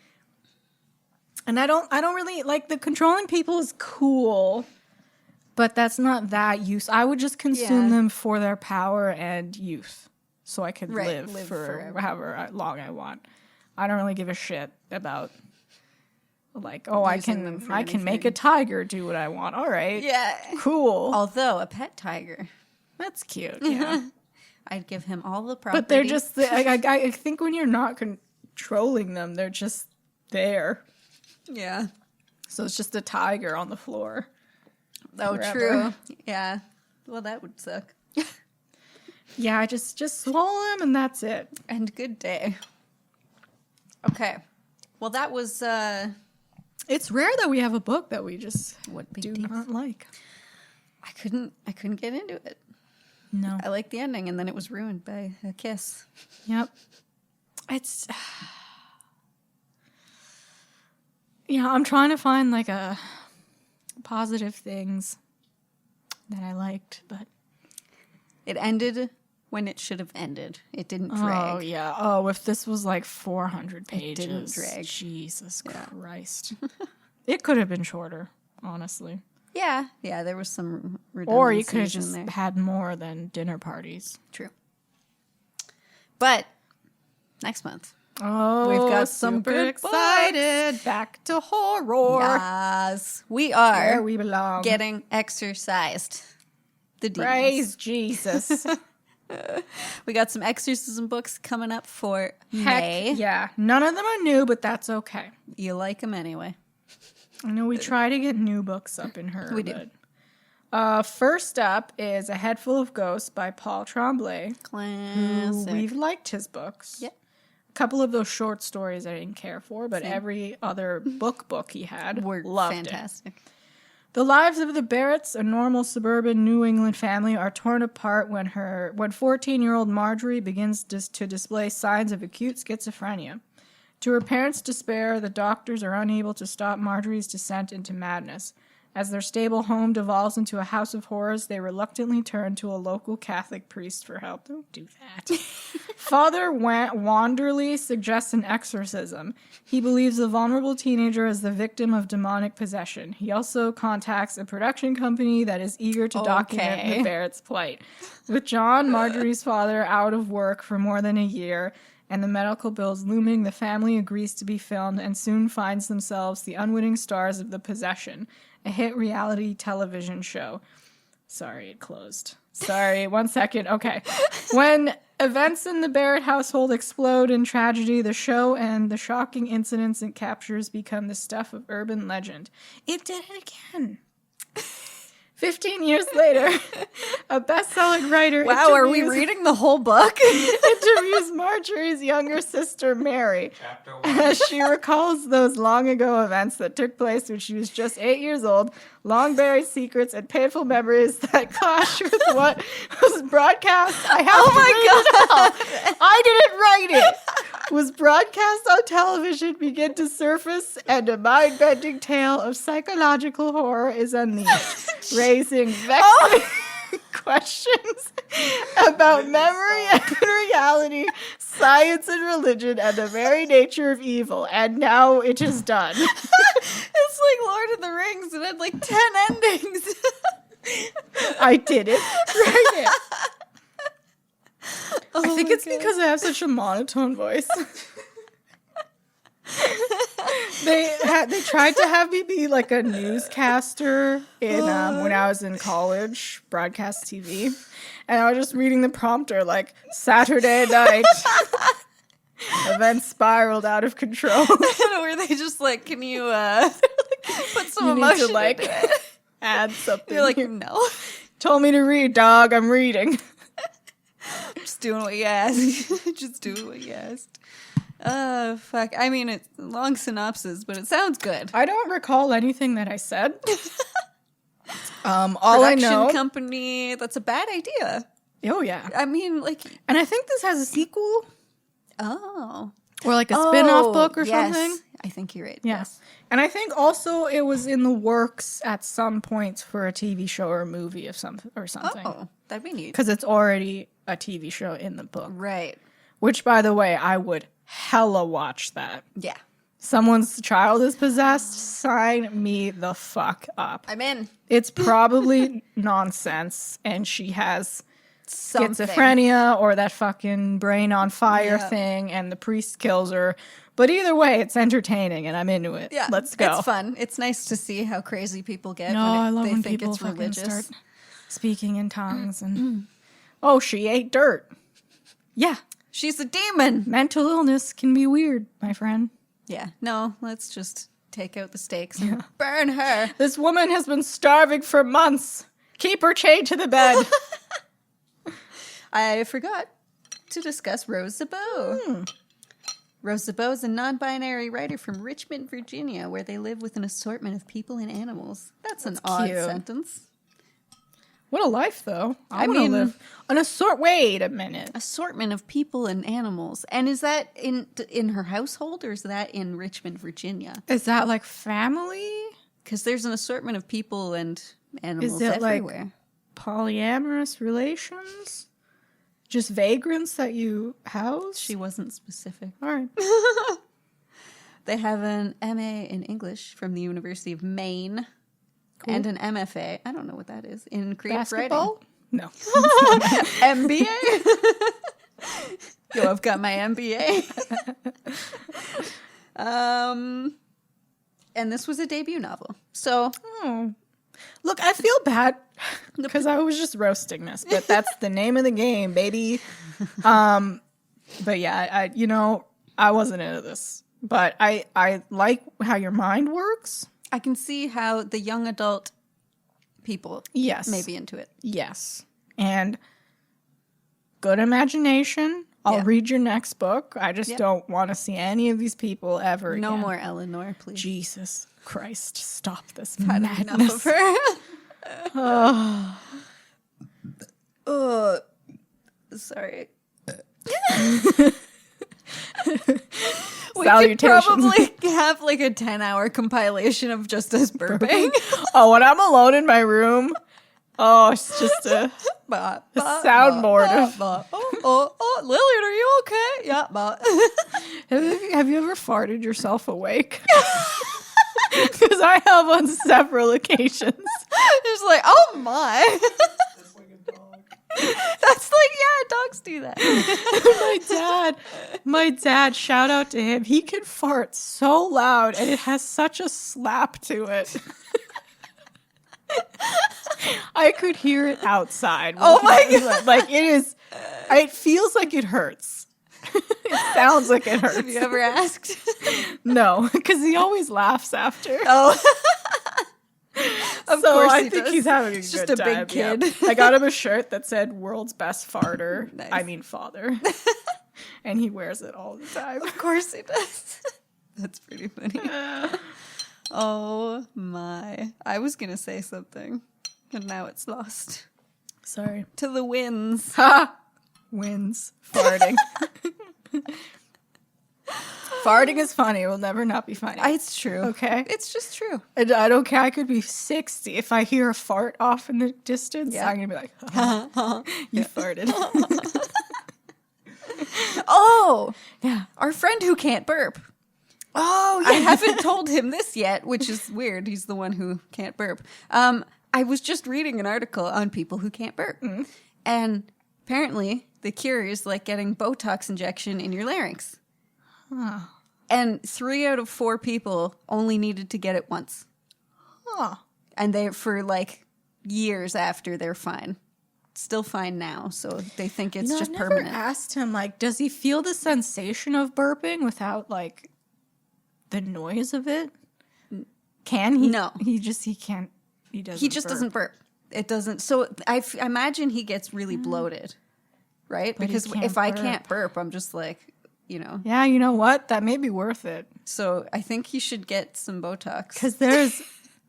And I don't really like the controlling people is cool, but that's not that use. I would just consume them for their power and youth, so I could live for forever. however long I want. I don't really give a shit about like, oh, Using them for I can make anything. a tiger do what I want. All right, Yeah. cool. Although a pet tiger, That's cute. Yeah, I'd give him all the property. but they're just. I think when you're not controlling them, they're just there. yeah. So it's just a tiger on the floor. Oh, Forever. true. Yeah. Well, that would suck. Yeah, just swallow him and that's it. And good day. Okay. Well, that was It's rare that we have a book that we just what big do deal. not like. I couldn't get into it. No. I liked the ending, and then it was ruined by a kiss. Yep. It's I'm trying to find like a positive things that I liked, but It ended when it should have ended. It didn't drag. oh yeah. Oh, if this was like 400 pages. It didn't drag. Jesus Christ. It could have been shorter, honestly. Yeah. Yeah, there was some Or you could have redundancies in just there. had more than dinner parties. True. But next month. Oh, We've got some super good excited. Back to horror. Yes, we Where are we belong. getting exorcised. The demons. Praise Jesus. We got some exorcism books coming up for Heck May. yeah. None of them are new, but that's okay. You like them anyway. I know we try to get new books up in her. We do. But, first up is A Head Full of Ghosts by Paul Trombley. Who Classic. we've liked his books. Yep. A couple of those short stories I didn't care for, but every other book he had, Were loved fantastic. it. The lives of the Barretts, a normal suburban New England family, are torn apart when 14-year-old Marjorie begins to display signs of acute schizophrenia. To her parents' despair, the doctors are unable to stop Marjorie's descent into madness. As their stable home devolves into a house of horrors, they reluctantly turn to a local Catholic priest for help. Don't do that. Father Wanderley suggests an exorcism. He believes the vulnerable teenager is the victim of demonic possession. He also contacts a production company that is eager to document Okay. the Barrett's plight. With John, Marjorie's father, out of work for more than a year, and the medical bills looming, the family agrees to be filmed and soon finds themselves the unwitting stars of The Possession, a hit reality television show. Sorry, it closed. Sorry, 1 second. Okay. When events in the Barrett household explode in tragedy, the show and the shocking incidents it captures become the stuff of urban legend. It did it again. 15 years later, a best-selling writer Wow, are we interviews- reading the whole book? interviews Marjorie's younger sister, Mary, Chapter 1. as she recalls those long-ago events that took place when she was just 8 years old, long-buried secrets and painful memories that clash with what was broadcast. I didn't write it. Was broadcast on television begin to surface, and a mind-bending tale of psychological horror is unleashed, raising vexing questions about memory and reality, science and religion, and the very nature of evil. And now it is done. It's like Lord of the Rings. It had like 10 endings. I didn't write it. Oh I think my it's God. because I have such a monotone voice. They tried to have me be like a newscaster in when I was in college, broadcast TV, and I was just reading the prompter like Saturday night. Events spiraled out of control. Were they just like, can you put some You need emotion to like into it? add something. You're like, here. no. Told me to read, dog. I'm reading. Just doing what you asked. Just doing what you asked. Fuck. I mean, it's a long synopsis, but it sounds good. I don't recall anything that I said. All I Production know. company. That's a bad idea. Oh yeah, I mean, like, and I think this has a sequel oh, or like a spin-off book or yes. something. I think you're right. Yes. And I think also it was in the works at some point for a TV show or a movie of something. Oh, that'd be neat. Because it's already a TV show in the book. Right. Which, by the way, I would hella watch that. Yeah. Someone's child is possessed, sign me the fuck up. I'm in. It's probably nonsense, and she has Something. schizophrenia or that fucking brain on fire Yep. thing, and the priest kills her. But either way, it's entertaining, and I'm into it. Yeah. Let's go. It's fun. It's nice to see how crazy people get No, when I love they when think people it's fucking religious. start speaking in tongues and oh, she ate dirt. Yeah, She's a demon. mental illness can be weird, my friend. Yeah. No, let's just take out the stakes and burn her. This woman has been starving for months. Keep her chained to the bed. I forgot to discuss Rose Szabo. Rose Szabo is a non-binary writer from Richmond, Virginia, where they live with an assortment of people and animals. That's an odd cute. sentence. What a life, though. I mean- mean, live on a sort. Wait a minute. Assortment of people and animals. And is that in her household or is that in Richmond, Virginia? Is that like family? Because there's an assortment of people and animals it, like, everywhere. Polyamorous relations? Just vagrants that you house? She wasn't specific. All right. They have an MA in English from the University of Maine and an MFA. I don't know what that is. In creative Basketball? No. writing. MBA. Yo, I've got my MBA. And this was a debut novel. So Oh. Look, I feel bad because I was just roasting this, but that's the name of the game, baby. But yeah, I wasn't into this, but I like how your mind works. I can see how the young adult people Yes. may be into it. Yes. And good imagination. I'll Yeah. read your next book. I just Yep. don't want to see any of these people ever No again. more Eleanor, please. Jesus Christ, stop this Had madness. enough of her. Sorry. We could Salutations. probably have like a 10-hour compilation of just us burping. Oh, when I'm alone in my room, oh, it's just a soundboard of- Lillian, are you okay? Yeah, Have you ever farted yourself awake? Because I have on several occasions. Just like, oh my. That's like a dog. That's like, yeah, dogs do that. My dad, shout out to him. He can fart so loud and it has such a slap to it. I could hear it outside. Oh my God. Like it feels like it hurts. It sounds like it hurts. Have you ever asked? No, because he always laughs after. Oh. Of So course I he think does. he's having a He's good just a time. big kid. Yeah. I got him a shirt that said "World's Best Farter." Nice. I mean, father, and he wears it all the time. Of course he does. That's pretty funny. Oh my. I was going to say something, and now it's lost. Sorry. To the winds. Ha! Wins farting. Farting is funny. It will never not be funny. It's true. Okay. It's just true. And I don't care. I could be 60. If I hear a fart off in the distance, Yeah. I'm going to be like, you farted. Oh, Yeah. our friend who can't burp. Oh, I haven't told him this yet, which is weird. He's the one who can't burp. I was just reading an article on people who can't burp. And apparently the cure is like getting Botox injection in your larynx. Huh. And 3 out of 4 people only needed to get it once. Huh. And they, for like years after, they're fine. Still fine now. So they think it's just I've never permanent. asked him, like, does he feel the sensation of burping without, like, the noise of it? Can he? No. He can't. He doesn't. He just burp. doesn't burp. It doesn't. So I imagine he gets really bloated, right? But he Because can't if I burp. can't burp, I'm just like, Yeah, you know what? That may be worth it. So I think he should get some Botox. Because there's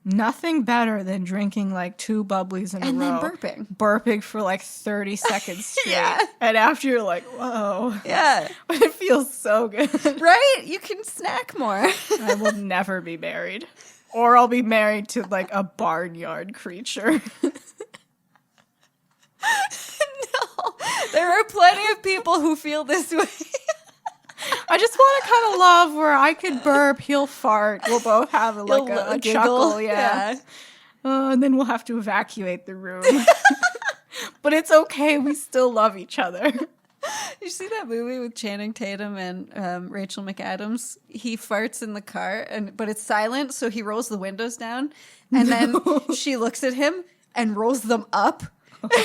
nothing better than drinking like 2 bubblies in And a then row. burping. Burping for like 30 seconds straight. Yeah. And after you're like, whoa. Yeah. It feels so good. Right? You can snack more. I will never be married. Or I'll be married to like a barnyard creature. No. There are plenty of people who feel this way. I just want to kind of love where I could burp, he'll fart, we'll both have a Giggle. chuckle, yeah. And then we'll have to evacuate the room. But it's okay, we still love each other. You see that movie with Channing Tatum and Rachel McAdams? He farts in the car, but it's silent, so he rolls the windows down, and then she looks at him and rolls them up.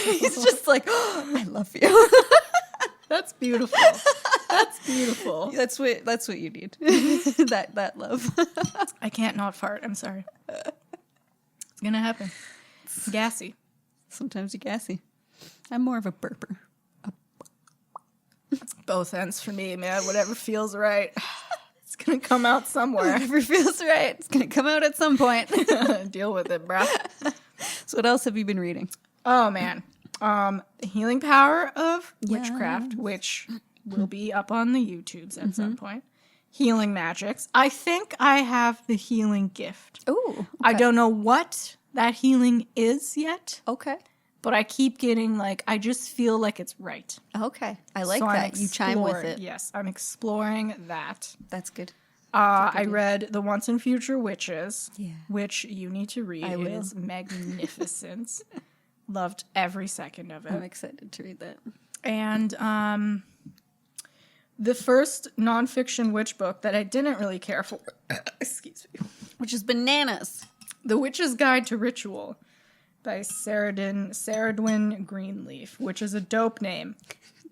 He's just like, oh, I love you. That's beautiful. That's beautiful. That's what you need. that love. I can't not fart. I'm sorry. It's gonna happen. It's gassy. Sometimes you're gassy. I'm more of a burper. Both ends for me, man. Whatever feels right. It's gonna come out somewhere. Whatever feels right. It's gonna come out at some point. Deal with it, bruh. So what else have you been reading? Oh man. The Healing Power of Witchcraft, which will be up on the YouTubes at some point. Healing Magics. I think I have the healing gift. Ooh. Okay. I don't know what that healing is yet, Okay. but I keep getting I just feel like it's right. Okay. I like So I'm that. You chime with exploring- it. Yes, I'm exploring that. That's good. I read The Once and Future Witches, Yeah. which you need to read. I It will. is magnificent. Loved every second of I'm it. excited to read that. And the first nonfiction witch book that I didn't really care for, excuse me, Which is bananas. The Witch's Guide to Ritual by Saradwin Greenleaf, which is a dope name.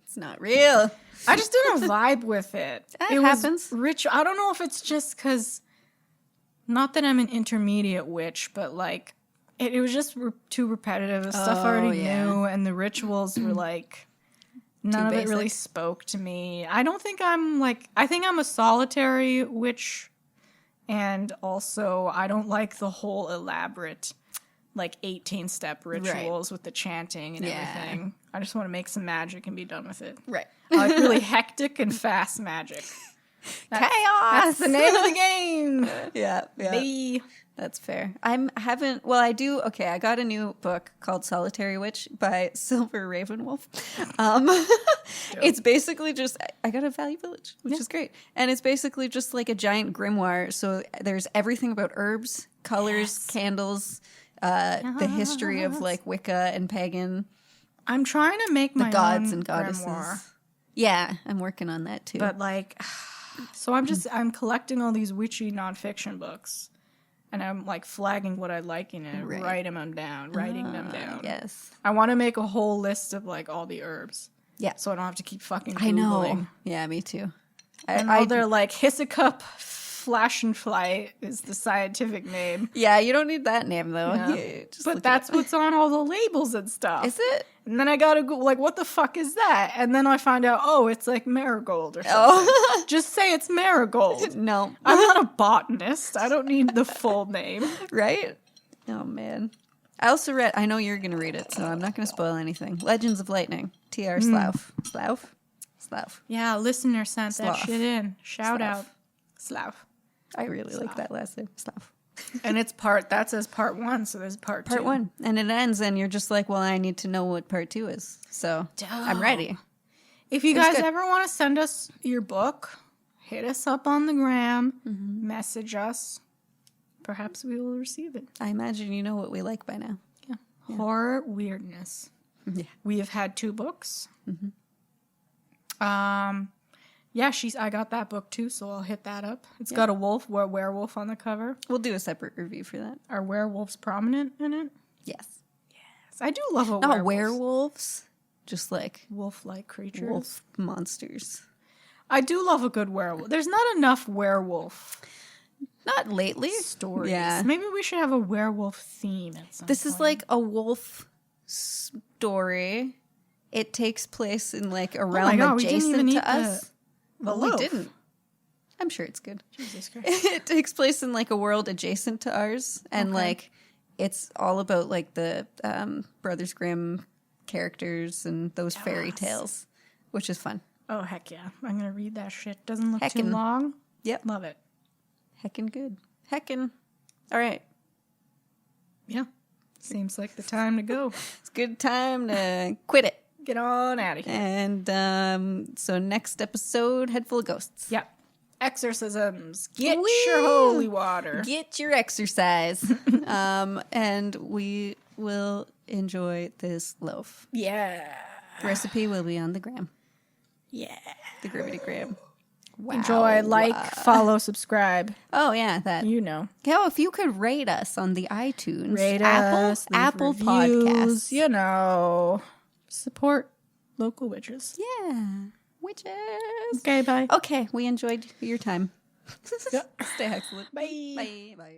It's not real. I just didn't vibe with it. It happens. Was rich. I don't know if it's just because, not that I'm an intermediate witch, but it was just too repetitive. The stuff I already knew, and the rituals were none of it really basic. spoke to me. I don't think I'm I think I'm a solitary witch, and also I don't like the whole elaborate 18-step rituals with the chanting and everything. I just want to make some magic and be done with it. Right. I like really hectic and fast magic. Chaos. That's the name of the game. Yeah. Bye. That's fair. I do. Okay, I got a new book called Solitary Witch by Silver Ravenwolf. It's basically just, I got a Valley Village, which is great. And it's basically just like a giant grimoire. So there's everything about herbs, colors, candles, the history of Wicca and pagan, I'm trying to make my gods own and goddesses. grimoire, Yeah, I'm working on that too. but so I'm collecting all these witchy nonfiction books, and I'm flagging what I like in it, Right. writing them down. Yes. I want to make a whole list of all the herbs. Yeah. So I don't have to keep fucking Googling. I know. Yeah, me too. And they're Hissucup Flashenfly is the scientific name. Yeah, you don't need that name though. Yeah. Yeah, just But look that's it up. what's on all the labels and stuff. Is it? And then I gotta go, what the fuck is that? And then I find out, it's marigold or something. Oh. Just say it's marigold. No. I'm not a botanist. I don't need the full name. Right? Oh, man. I also read, I know you're going to read it, so I'm not going to spoil anything. Legends of Lightning, T.R. Slough. Slough? Yeah, listener sent that Slough. shit in. Shout Slough. out. Slough. I really like that last name. Slough. And that says part 1, so there's part 2. Part 1. And it ends, and you're just like, well, I need to know what part 2 is. So I'm ready. If you It's guys good. ever want to send us your book, hit us up on the gram, message us. Perhaps we will receive it. I imagine you know what we like by now. Yeah. Horror weirdness. Yeah. We have had 2 books. I got that book too, so I'll hit that up. It's got a werewolf on the cover. We'll do a separate review for that. Are werewolves prominent in it? Yes. I do love a Not werewolf. werewolves, just like Wolf-like creatures. wolf monsters. I do love a good werewolf. There's not enough werewolf Not lately. stories. Yeah. Maybe we should have a werewolf theme at some This point. is like a wolf story. It takes place in a realm God, we didn't adjacent even eat to us. the We loaf. didn't. I'm sure it's good. Jesus Christ. It takes place in a world adjacent to ours, and it's all about the Brothers Grimm characters and those fairy tales, which is fun. Oh, heck yeah. I'm going to read that shit. Doesn't look too Heckin'. long. Yep, Love it. heckin' good, heckin'. All right, Yeah. Seems like the time to go. it's a good time to quit it. Get on out of here. And so next episode, Head Full of Ghosts. Yep. Exorcisms. Get Woo! your holy water. Get your exercise. And we will enjoy this loaf. Yeah. Recipe will be on the gram. Yeah. The Gribbity Gram. Wow. Enjoy, like, follow, subscribe. Oh, yeah, that. You know. Yeah, if you could rate us on the iTunes. Rate Apple, us. Leave Apple reviews, Podcasts. You know. Support local witches. Yeah. Witches. Okay, bye. Okay, we enjoyed your time. Yep. Stay excellent. Bye. Bye. Bye.